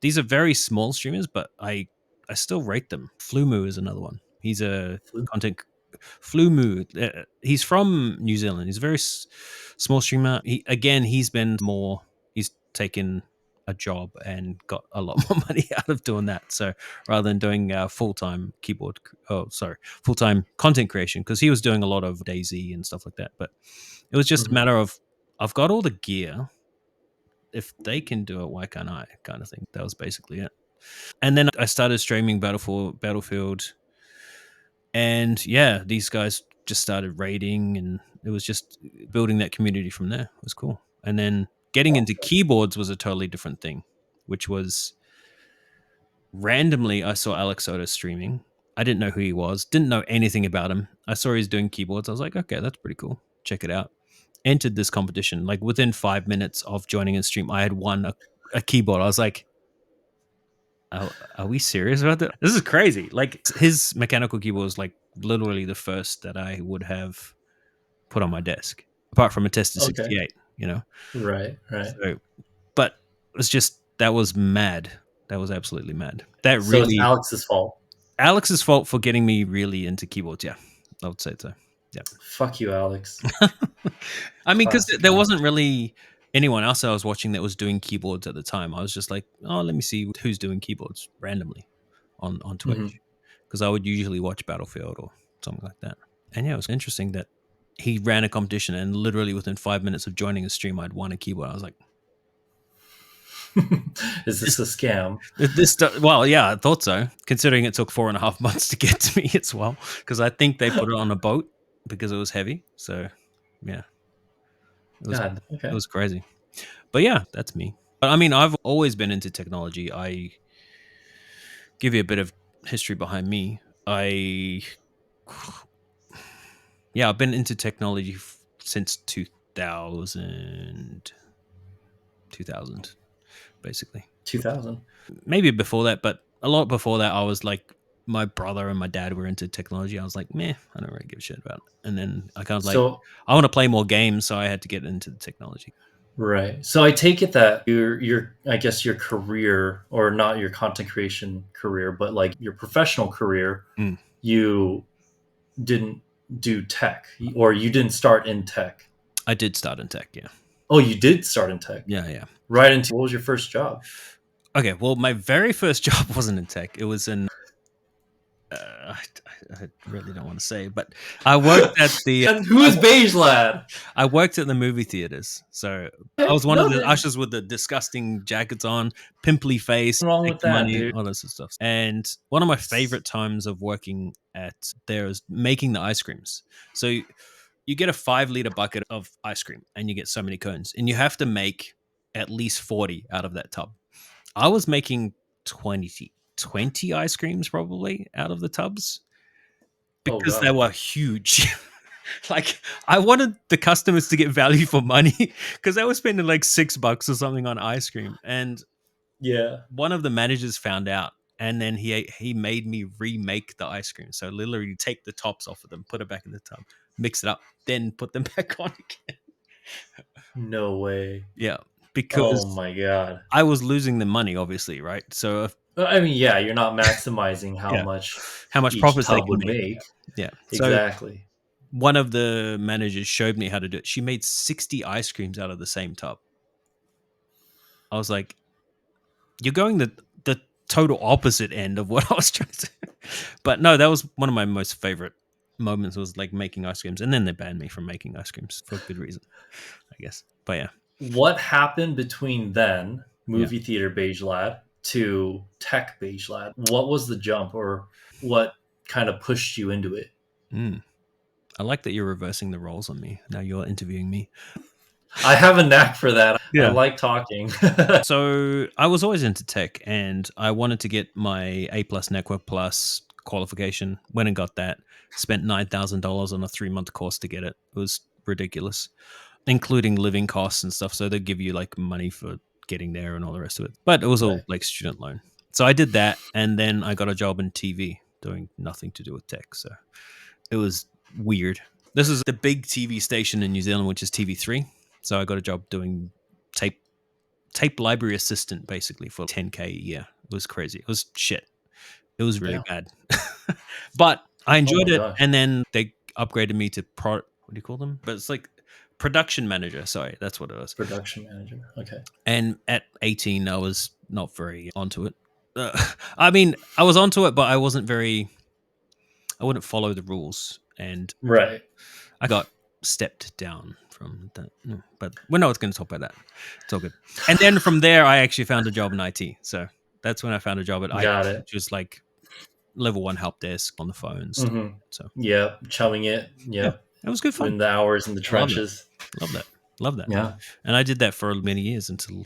These are very small streamers, but I still rate them. Flumu is another one. He's a content Flumu. He's from New Zealand. He's a very small streamer. He's been more. He's taken a job and got a lot more money out of doing that. So rather than doing full time full time content creation, because he was doing a lot of Daisy and stuff like that. But it was just a Mhm. matter of I've got all the gear. If they can do it, why can't I? Kind of thing. That was basically it. And then I started streaming Battlefield, and yeah, these guys just started raiding, and it was just building that community from there. It was cool. And then getting into Awesome. keyboards was a totally different thing, which was randomly I saw Alex Soto streaming. I didn't know who he was, didn't know anything about him. I saw he's doing keyboards. I was like, okay, that's pretty cool. Check it out. Entered this competition. Like within 5 minutes of joining a stream, I had won a keyboard. I was like, are we serious about that? This is crazy. Like his mechanical keyboard was like literally the first that I would have put on my desk, apart from a Tester Okay. 68, Right. Right. So, but it was just, that was mad. That was absolutely mad. That So it's really, Alex's fault. Alex's fault for getting me really into keyboards. Yeah, I would say so. Yeah. Fuck you, Alex. I mean, because Classic there Alex. wasn't really anyone else I was watching that was doing keyboards at the time. I was just like, oh, let me see who's doing keyboards randomly on Hmm. Twitch, because I would usually watch Battlefield or something like that. And yeah, it was interesting that he ran a competition and literally within 5 minutes of joining a stream, I'd won a keyboard. I was like, Is this a scam? Well, yeah, I thought so. Considering it took 4.5 months to get to me as well, because I think they put it on a boat because it was heavy. So, yeah, it was God. it Okay. was crazy. But yeah, that's me. But I mean, I've always been into technology. I give you a bit of history behind me. Yeah, I've been into technology since 2000, basically. 2000. Maybe before that, but a lot before that, I was like, my brother and my dad were into technology. I was like, meh, I don't really give a shit about it. And then I kind of like, So I want to play more games, so I had to get into the technology. right. So I take it that your I guess your career, or not your content creation career, but like your professional career, Mm. you didn't do tech, or you didn't start in tech. I did start in tech, yeah. Oh, you did start in tech. Yeah, yeah. Right into what was your first job? Okay, well, my very first job wasn't in tech. It was in I really don't want to say, but I worked at the And who I, is Beige Lad? I worked at the movie theaters. So I Okay, was one of no, the nothing ushers with the disgusting jackets on, pimply face, wrong take with the that, money, dude. all that sort of stuff. And one of my favorite times of working at there is making the ice creams. So you get a 5 liter bucket of ice cream and you get so many cones, and you have to make at least 40 out of that tub. I was making 20 ice creams probably out of the tubs Oh because they god. were huge. Like, I wanted the customers to get value for money because they were spending like $6 or something on ice cream. And Yeah. one of the managers found out, and then he made me remake the ice cream. So literally take the tops off of them, put it back in the tub, mix it up, then put them back on again. No way. Yeah, Oh because my god. I was losing the money, obviously, right? So I mean, yeah, you're not maximizing how yeah, much how much each profits they tub can would make. make. Yeah. So Exactly. one of the managers showed me how to do it. She made 60 ice creams out of the same tub. I was like, you're going the total opposite end of what I was trying to do. But no, that was one of my most favorite moments, was like making ice creams. And then they banned me from making ice creams for good reason, I guess. But yeah. What happened between then, Yeah. movie theater Beige Lad, to tech Beige Lad? What was the jump, or what kind of pushed you into it? Mm. I like that you're reversing the roles on me. Now you're interviewing me. I have a knack for that. I Yeah. like talking. So I was always into tech, and I wanted to get my A plus Network Plus qualification. Went and got that. Spent $9,000 on a 3 month course to get it. It was ridiculous, including living costs and stuff. So they give you like money for getting there and all the rest of it. But it was all Right. like student loan. So I did that, and then I got a job in TV doing nothing to do with tech. So it was weird. This is the big TV station in New Zealand, which is TV3. So I got a job doing tape library assistant basically for 10K a year. It was crazy. It was shit. It was really Yeah. bad. But I Oh enjoyed my it, gosh. and then they upgraded me to what do you call them? But it's like production manager. Sorry, that's what it was. Production manager. Okay. And at 18, I was not very onto it. I mean, I was onto it, but I wasn't very. I wouldn't follow the rules, and Right. I got stepped down from that. No, but we're not going to talk about that. It's all good. And then from there, I actually found a job in IT. So that's when I found a job at IT, Got it. which was like level 1 help desk on the phones. Mm-hmm. So Yep. Chumming it. yeah, Yep. it was good fun. Putting the hours in the I love that. trenches. Love that. Love that. Yeah. And I did that for many years until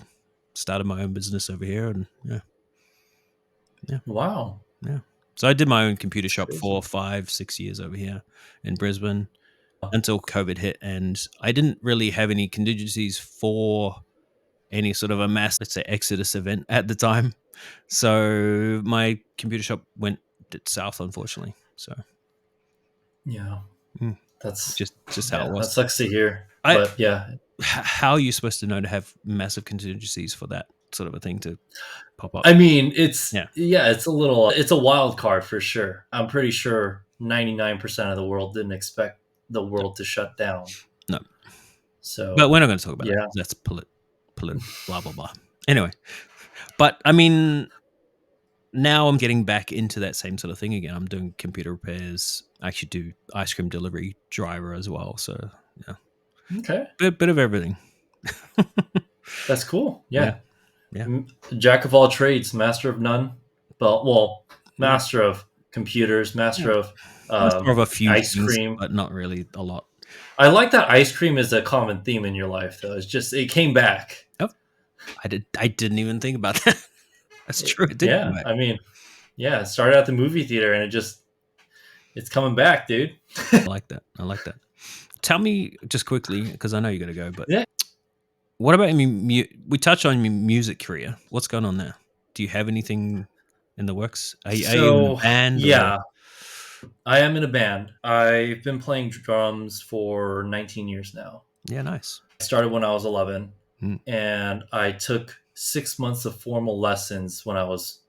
started my own business over here. And yeah, Wow. yeah. So I did my own computer That's shop crazy. for 5, 6 years over here in Brisbane until COVID hit, and I didn't really have any contingencies for any sort of a mass, let's say, exodus event at the time. So my computer shop went south, unfortunately. So Yeah. mm, That's just how it yeah. That was. sucks to hear. I But yeah. How are you supposed to know to have massive contingencies for that sort of a thing to pop up? I mean, it's Yeah, yeah, it's a wild card for sure. I'm pretty sure 99% of the world didn't expect the no, world to shut down. no. But So we're not going to talk about that. yeah. That's political, blah blah blah. Anyway, but I mean, now I'm getting back into that same sort of thing again. I'm doing computer repairs. I actually do ice cream delivery driver as well. So yeah, Okay. bit of everything. That's cool. Yeah. Yeah. Yeah. Jack of all trades, master of none. Well, Mm. master of computers, Yeah. master of Master of a few ice things, cream. but not really a lot. I like that ice cream is a common theme in your life, though. It's just it came back. Oh, I didn't even think about that. That's true. It did come Yeah, back. I mean, yeah, it started at the movie theater, and it's coming back, dude. I like that. I like that. Tell me just quickly, because I know you got to go, but Yeah. what about, I mean, we touched on your music career. What's going on there? Do you have anything in the works? Are you in a So band or? yeah, I am in a band. I've been playing drums for 19 years now. Yeah, nice. I started when I was 11, Mm. and I took 6 months of formal lessons when I was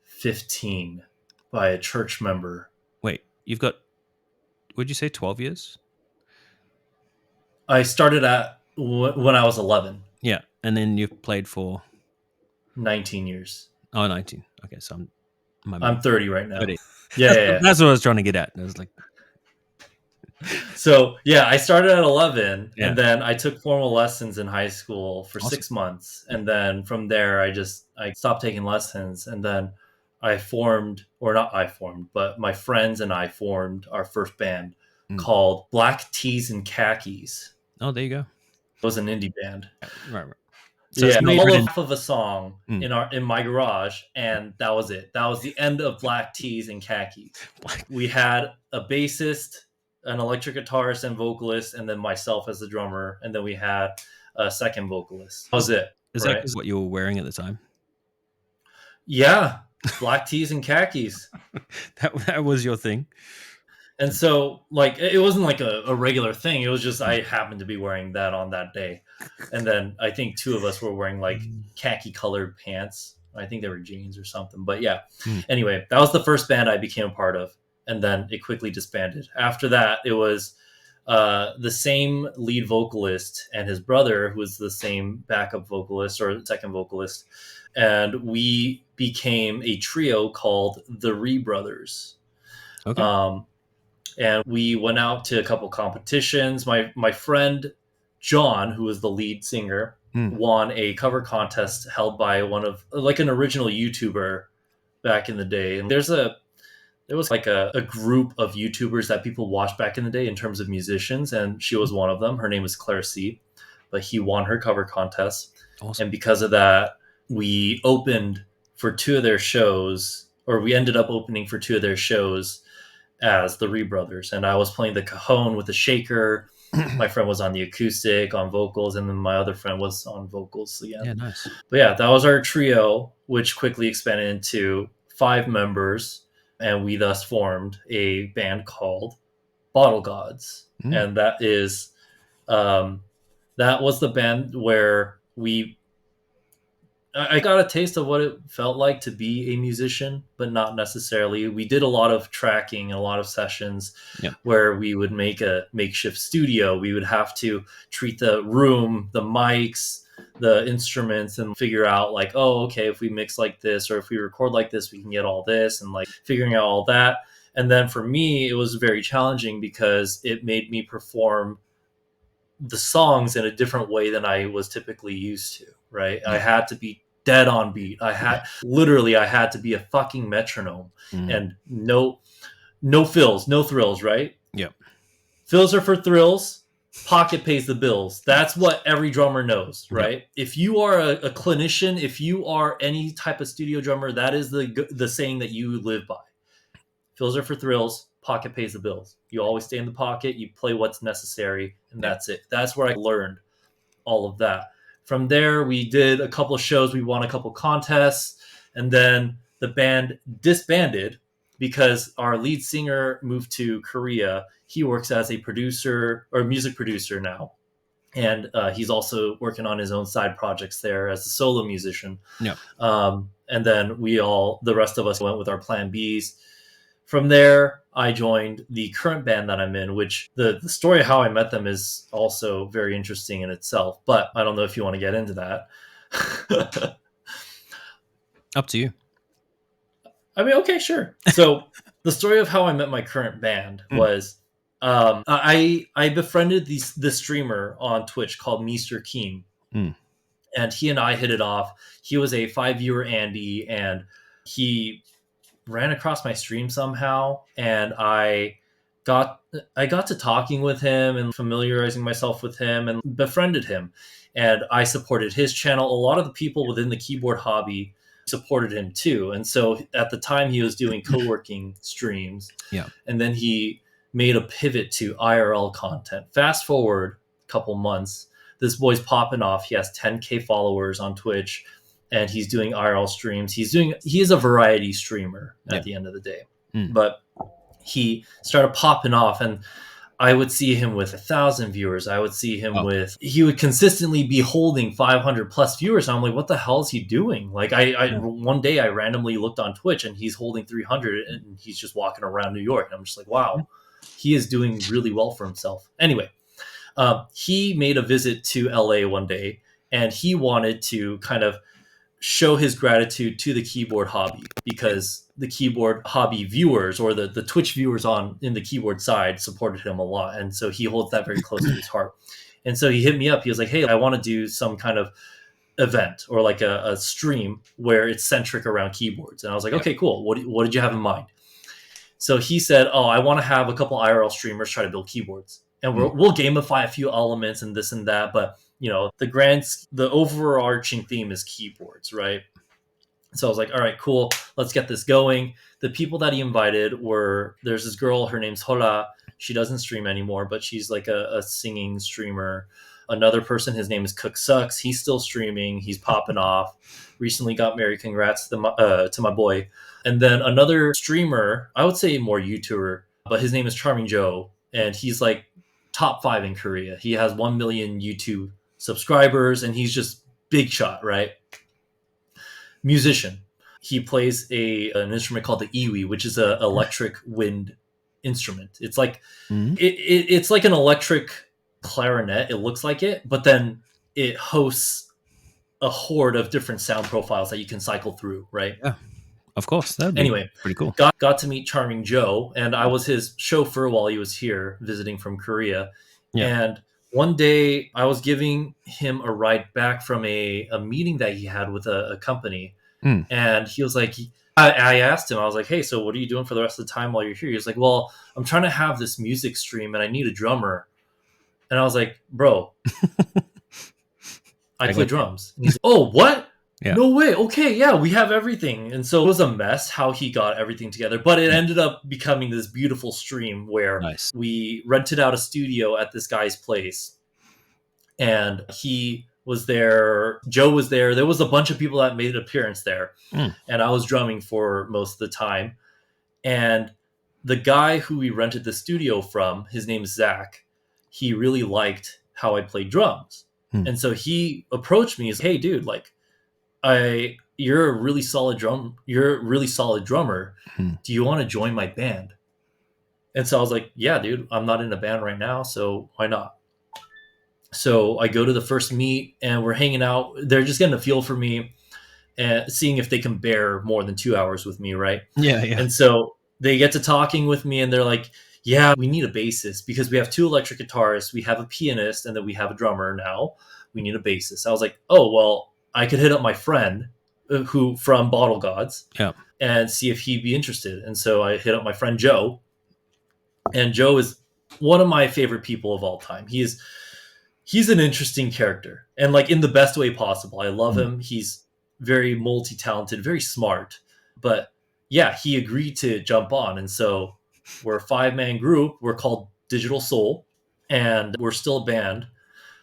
15 by a church member. Wait, you've got, would you say 12 years? I started at when I was 11, Yeah. And then you've played for, 19 years. oh, 19. Okay. So my bad. I'm 30 right now. 30. Yeah, yeah, yeah. That's what I was trying to get at. I was like, So yeah, I started at 11, yeah, and then I took formal lessons in high school for awesome. 6 months, and then from there I stopped taking lessons, and then I formed, or not I formed, but my friends and I formed our first band Mm. called Black Tees and Khakis. Oh, there you go. It was an indie band. Right, right. So Yeah, it's not all written. of half of a song Mm. in my garage, and that was it. That was the end of Black Tees and Khakis. We had a bassist, an electric guitarist and vocalist, and then myself as the drummer, and then we had a second vocalist. That was it, Is that right? because what you were wearing at the time? Yeah, Black Tees and Khakis. That was your thing. And so, like, it wasn't like a regular thing. It was just I happened to be wearing that on that day. And then I think two of us were wearing like khaki colored pants. I think they were jeans or something. But yeah, Mm. anyway, that was the first band I became a part of. And then it quickly disbanded. After that, it was the same lead vocalist and his brother, who was the same backup vocalist or second vocalist. And we became a trio called the Ree Brothers. Okay. And we went out to a couple competitions. My friend John, who was the lead singer, Mm. won a cover contest held by one of like an original YouTuber back in the day. And there was like a group of YouTubers that people watched back in the day in terms of musicians, and she was one of them. Her name is Claire C, but he won her cover contest. Awesome. And because of that, we opened for two of their shows, or we ended up opening for two of their shows as the Ree Brothers, and I was playing the cajon with the shaker. My friend was on the acoustic, on vocals, and then my other friend was on vocals again. Yeah, nice. But yeah, that was our trio, which quickly expanded into 5 members, and we thus formed a band called Bottle Gods. Mm. And that was the band where I got a taste of what it felt like to be a musician, but not necessarily. We did a lot of tracking and a lot of sessions where we would make a makeshift studio. We would have to treat the room, the mics, the instruments, and figure out like, oh, okay, if we mix like this or if we record like this, we can get all this, and like figuring out all that. And then for me, it was very challenging because it made me perform the songs in a different way than I was typically used to, right? I had to be dead on beat. I had to be a fucking metronome and no fills, no thrills, right? Yeah. Fills are for thrills, pocket pays the bills. That's what every drummer knows, right? Yep. If you are a clinician, if you are any type of studio drummer, that is the saying that you live by. Fills are for thrills, pocket pays the bills. You always stay in the pocket, you play what's necessary, and that's it. That's where I learned all of that. From there, we did a couple of shows, we won a couple contests, and then the band disbanded because our lead singer moved to Korea. He works as a producer or music producer now. And he's also working on his own side projects there as a solo musician. Yeah. And then the rest of us went with our plan Bs. From there, I joined the current band that I'm in, which the story of how I met them is also very interesting in itself. But I don't know if you want to get into that. Up to you. I mean, okay, sure. So the story of how I met my current band was I befriended the streamer on Twitch called Mr. Keem. and he and I hit it off. He was a 5 viewer Andy, and he ran across my stream somehow, and got I got to talking with him and familiarizing myself with him and befriended him. And I supported his channel. A lot of the people within the keyboard hobby supported him too. And so at the time he was doing co-working streams. Yeah. And then he made a pivot to IRL content. Fast forward a couple months, this boy's popping off. He has 10K followers on Twitch, and he's doing IRL streams. He is a variety streamer at the end of the day. But he started popping off, and I would see him with 1,000 viewers. I would see him he would consistently be holding 500 plus viewers. And I'm like, what the hell is he doing? Like one day I randomly looked on Twitch and he's holding 300 and he's just walking around New York. And I'm just like, wow, he is doing really well for himself. Anyway, he made a visit to LA one day, and he wanted to kind of show his gratitude to the keyboard hobby, because the keyboard hobby viewers, or the Twitch viewers in the keyboard side, supported him a lot. And so he holds that very close to his heart. And so he hit me up. He was like, hey, I want to do some kind of event or like a stream where it's centric around keyboards. And I was like, okay, cool. What did you have in mind? So he said, oh, I want to have a couple IRL streamers try to build keyboards, and we'll gamify a few elements and this and that. But the overarching theme is keyboards, right? So I was like, all right, cool. Let's get this going. The people that he invited there's this girl, her name's Hola. She doesn't stream anymore, but she's like a singing streamer. Another person, his name is Cook Sucks. He's still streaming. He's popping off. Recently got married. Congrats to my boy. And then another streamer, I would say more YouTuber, but his name is Charming Joe. And he's like top 5 in Korea. He has 1 million YouTube subscribers, and he's just big shot, right? Musician. He plays an instrument called the iwi, which is an electric wind instrument. It's like it's like an electric clarinet. It looks like it, but then it hosts a horde of different sound profiles that you can cycle through, right? Yeah, of course. Anyway, pretty cool. Got to meet Charming Joe, and I was his chauffeur while he was here visiting from Korea. Yeah. And one day I was giving him a ride back from a meeting that he had with a company. And he was like, I asked him, I was like, hey, so what are you doing for the rest of the time while you're here? He was like, well, I'm trying to have this music stream and I need a drummer. And I was like, bro, I play drums. And he's like, oh, what? Yeah. No way. Okay, yeah, we have everything. And so it was a mess how he got everything together. But it ended up becoming this beautiful stream where we rented out a studio at this guy's place. And he was there. Joe was there. There was a bunch of people that made an appearance there. And I was drumming for most of the time. And the guy who we rented the studio from, his name is Zach. He really liked how I played drums. And so he approached me. He's like, hey, dude, like, you're a really solid drummer. Do you want to join my band? And so I was like, yeah, dude, I'm not in a band right now, so why not? So I go to the first meet and we're hanging out. They're just getting a feel for me and seeing if they can bear more than 2 hours with me, right? Yeah. And so they get to talking with me and they're like, yeah, we need a bassist because we have 2 electric guitarists, we have a pianist, and then we have a drummer now. We need a bassist. I was like, oh, well, I could hit up my friend who from Bottle Gods and see if he'd be interested. And so I hit up my friend Joe, and Joe is one of my favorite people of all time. He's an interesting character, and like in the best way possible. I love him. He's very multi-talented, very smart, but yeah, he agreed to jump on. And so we're a 5-man group. We're called Digital Soul, and we're still a band.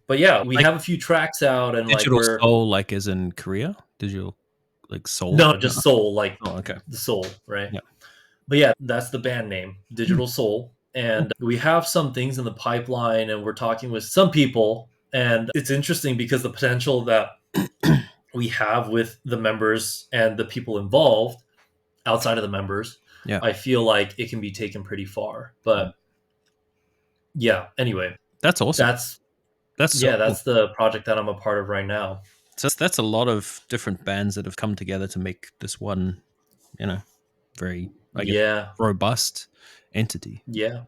But yeah, we have a few tracks out, and Digital Soul, like as in Korea? Digital, like soul? No, just soul, like okay. The soul, right? Yeah. But yeah, that's the band name, Digital Soul. And we have some things in the pipeline, and we're talking with some people. And it's interesting because the potential that we have with the members and the people involved outside of the members, I feel like it can be taken pretty far. But yeah, anyway. That's awesome. That's the project that I'm a part of right now. So that's a lot of different bands that have come together to make this one, very robust entity. Yeah.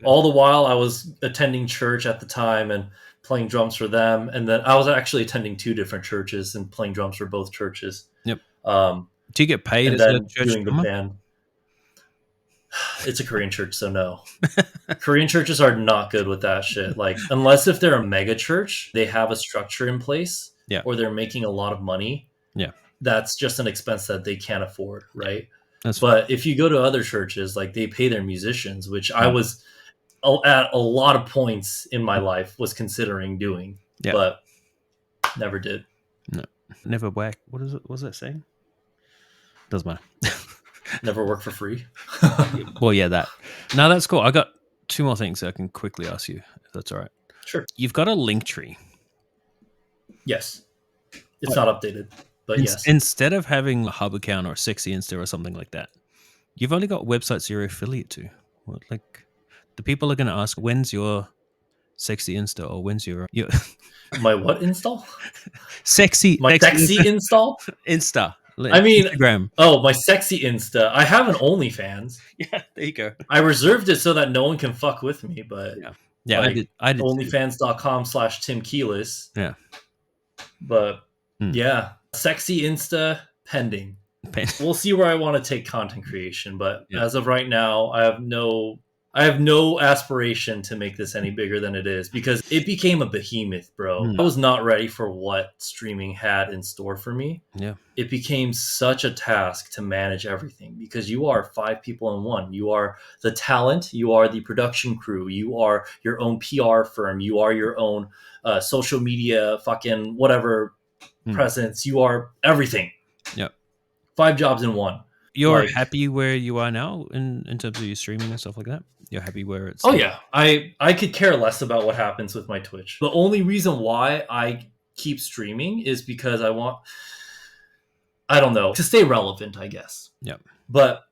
All the while I was attending church at the time, and playing drums for them. And then I was actually attending 2 different churches and playing drums for both churches. Yep. Um, Do you get paid and as a then church doing the drummer? band. It's a Korean church, so no. Korean churches are not good with that shit. Like, unless if they're a mega church, they have a structure in place, Yeah. or they're making a lot of money. Yeah. That's just an expense that they can't afford, right? That's But if you go to other churches, like they pay their musicians, which I Mm. was at a lot of points in my life was considering doing, Yeah. but never did. No. Never whack. What is it? What was that saying? Doesn't matter. Never work for free. Well, yeah, that. No, that's cool. I got 2 more things I can quickly ask you, if that's all right. Sure. You've got a link tree. Yes. It's not updated, but yes. Instead of having a hub account or a sexy Insta or something like that, you've only got websites you're affiliate to. What, like, the people are going to ask, when's your sexy Insta or when's your My what install? sexy Sexy install? Insta? I mean, Instagram. Oh, my sexy Insta. I have an OnlyFans. Yeah, there you go. I reserved it so that no one can fuck with me, but yeah, like, I did onlyfans.com/Timkeyless. Yeah. But yeah, sexy Insta pending. We'll see where I want to take content creation, but as of right now, I have no aspiration to make this any bigger than it is, because it became a behemoth, bro. I was not ready for what streaming had in store for me. Yeah. It became such a task to manage everything, because you are 5 people in one. You are the talent, you are the production crew, you are your own PR firm, you are your own social media fucking whatever presence, you are everything. Yeah. 5 jobs in one. You're happy where you are now in terms of your streaming and stuff like that? You're happy where it's... Oh, yeah. I could care less about what happens with my Twitch. The only reason why I keep streaming is because I want, I don't know, to stay relevant, I guess. Yeah. But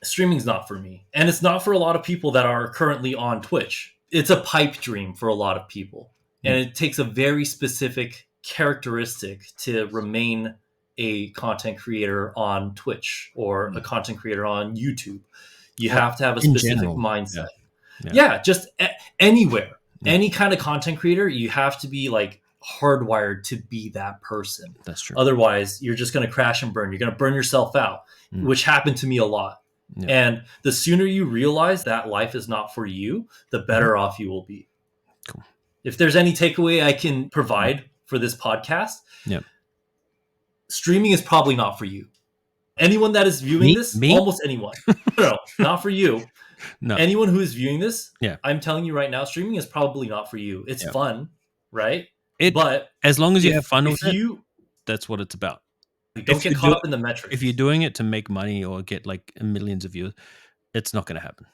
streaming's not for me. And it's not for a lot of people that are currently on Twitch. It's a pipe dream for a lot of people. And it takes a very specific characteristic to remain a content creator on Twitch or a content creator on YouTube. You have to have a specific mindset. Yeah, just anywhere. Any kind of content creator, you have to be like hardwired to be that person. That's true. Otherwise, you're just going to crash and burn. You're going to burn yourself out, which happened to me a lot. And the sooner you realize that life is not for you, the better off you will be. Cool. If there's any takeaway I can provide for this podcast, streaming is probably not for you. Anyone that is viewing this, almost anyone. No, not for you. No. Anyone who is viewing this, I'm telling you right now, streaming is probably not for you. It's fun, right? But as long as you have fun with it, that's what it's about. Don't get caught up in the metrics. If you're doing it to make money or get like millions of views, it's not going to happen.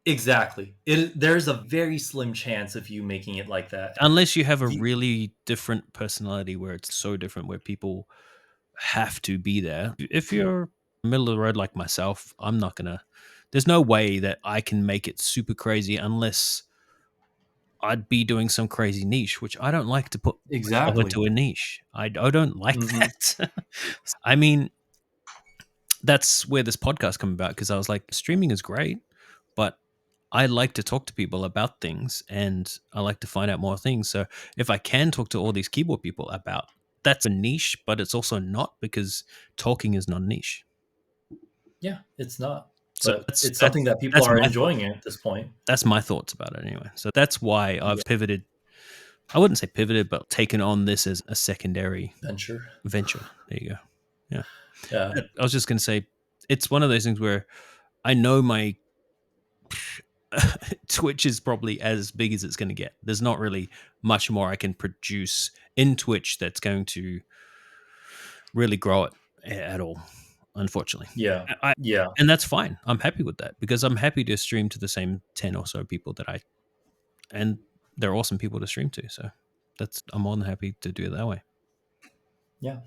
Exactly. There's a very slim chance of you making it like that. Unless you have a really different personality where it's so different, where people have to be there. If you're middle of the road like myself, I'm not going to... There's no way that I can make it super crazy unless I'd be doing some crazy niche, which I don't like to put into a niche. I don't like that. I mean, that's where this podcast came about, because I was like, streaming is great, but I like to talk to people about things and I like to find out more things. So if I can talk to all these keyboard people about, that's a niche, but it's also not, because talking is not a niche. Yeah, it's not. So but it's something that people are enjoying at this point. That's my thoughts about it anyway. So that's why I've pivoted. I wouldn't say pivoted, but taken on this as a secondary venture. There you go. Yeah. I was just going to say, it's one of those things where I know my Twitch is probably as big as it's going to get. There's not really much more I can produce in Twitch that's going to really grow it at all, unfortunately. Yeah. And that's fine. I'm happy with that, because I'm happy to stream to the same 10 or so people and they're awesome people to stream to. So I'm more than happy to do it that way. Yeah.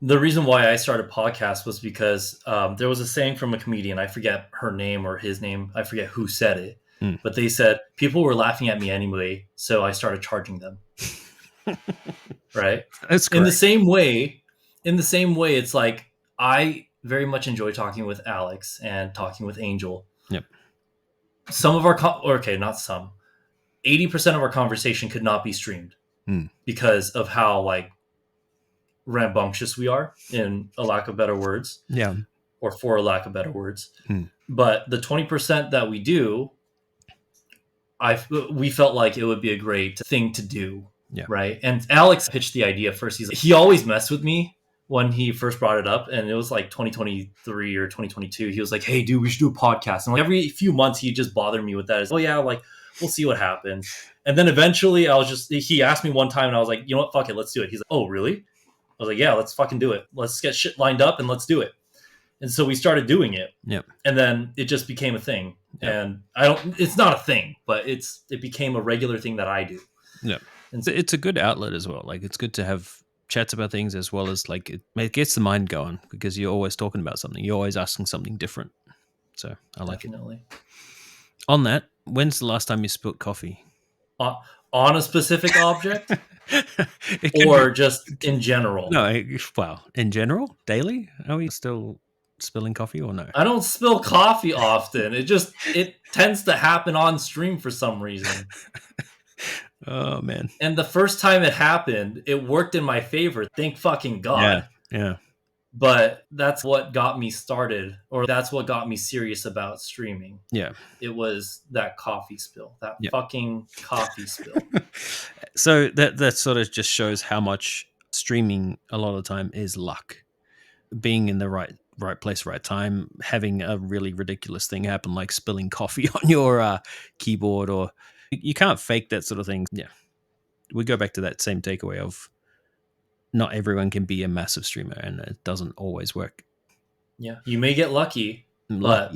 The reason why I started podcast was because there was a saying from a comedian. I forget her name or his name. I forget who said it, but they said people were laughing at me anyway, so I started charging them. Right? That's correct. In the same way, it's like, I very much enjoy talking with Alex and talking with Angel. Yep. Some of our not some. 80% of our conversation could not be streamed because of how like rambunctious we are, in a lack of better words. Yeah. Or for a lack of better words. But the 20% that we do, we felt like it would be a great thing to do. Yeah. Right. And Alex pitched the idea first. He always messed with me when he first brought it up. And it was like 2023 or 2022. He was like, hey, dude, we should do a podcast. And like every few months, he just bothered me with that. Oh, yeah, like, we'll see what happens. And then eventually he asked me one time and I was like, you know what? Fuck it. Let's do it. He's like, oh, really? I was like, yeah, let's fucking do it. Let's get shit lined up and let's do it. And so we started doing it. Yep. And then it just became a thing. Yep. And it's not a thing, but it became a regular thing that I do. Yeah. And so it's a good outlet as well. Like, it's good to have chats about things, as well as like it gets the mind going, because you're always talking about something. You're always asking something different. So I like Definitely. it. On that, when's the last time you spilt coffee? On a specific object? Or just in general? No, well, in general, daily? Are we still spilling coffee or no? I don't spill coffee often. It tends to happen on stream for some reason. Oh, man. And the first time it happened, it worked in my favor. Thank fucking God. Yeah. But that's what got me started, or that's what got me serious about streaming. Yeah. It was that coffee spill, fucking coffee spill. So that sort of just shows how much streaming a lot of the time is luck. Being in the right place, right time, having a really ridiculous thing happen, like spilling coffee on your keyboard, or you can't fake that sort of thing. Yeah. We go back to that same takeaway of not everyone can be a massive streamer, and it doesn't always work. Yeah. You may get lucky. But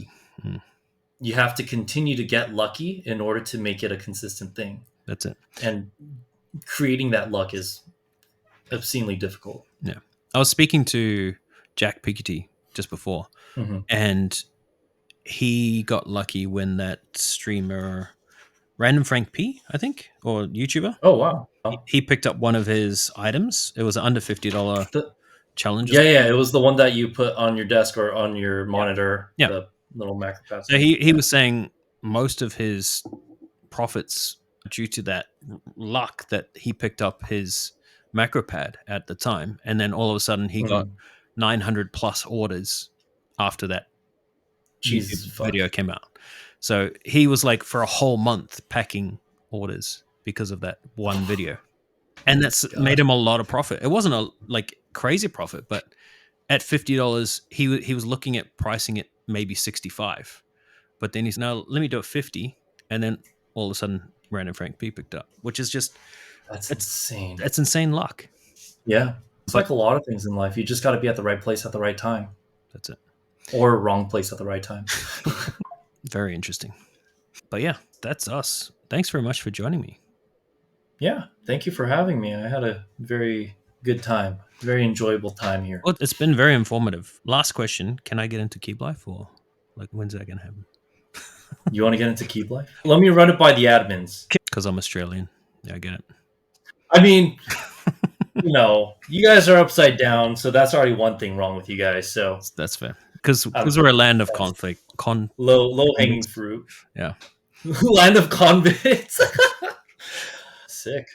you have to continue to get lucky in order to make it a consistent thing. That's it. And creating that luck is obscenely difficult. Yeah. I was speaking to Jack Piketty just before, and he got lucky when that streamer, Random Frank P, I think, or YouTuber. Oh, wow. He picked up one of his items. It was an under $50 challenge. Yeah. It was the one that you put on your desk or on your monitor. Yeah. The little macro pad. So he was saying most of his profits due to that luck that he picked up his macro pad at the time, and then all of a sudden he got 900 plus orders after that video came out. So he was like for a whole month packing orders because of that one video, and that's made him a lot of profit. It wasn't a like crazy profit, but at $50 he was looking at pricing it maybe 65, but then he's now let me do it 50, and then all of a sudden Random Frank P picked up, which is just that's insane. That's insane luck. Yeah, it's like a lot of things in life. You just got to be at the right place at the right time. That's it. Or wrong place at the right time. Very interesting. But yeah, that's us. Thanks very much for joining me. Yeah, thank you for having me. I had a very good time, very enjoyable time here. Well, it's been very informative. Last question: can I get into Keeblife, or like when's that gonna happen? You want to get into Keeblife? Let me run it by the admins. Because I'm Australian. Yeah, I get it. I mean, you guys are upside down, so that's already one thing wrong with you guys. So that's fair. Because we're a land of conflict. Low hanging fruit. Yeah. Land of convicts. Sick.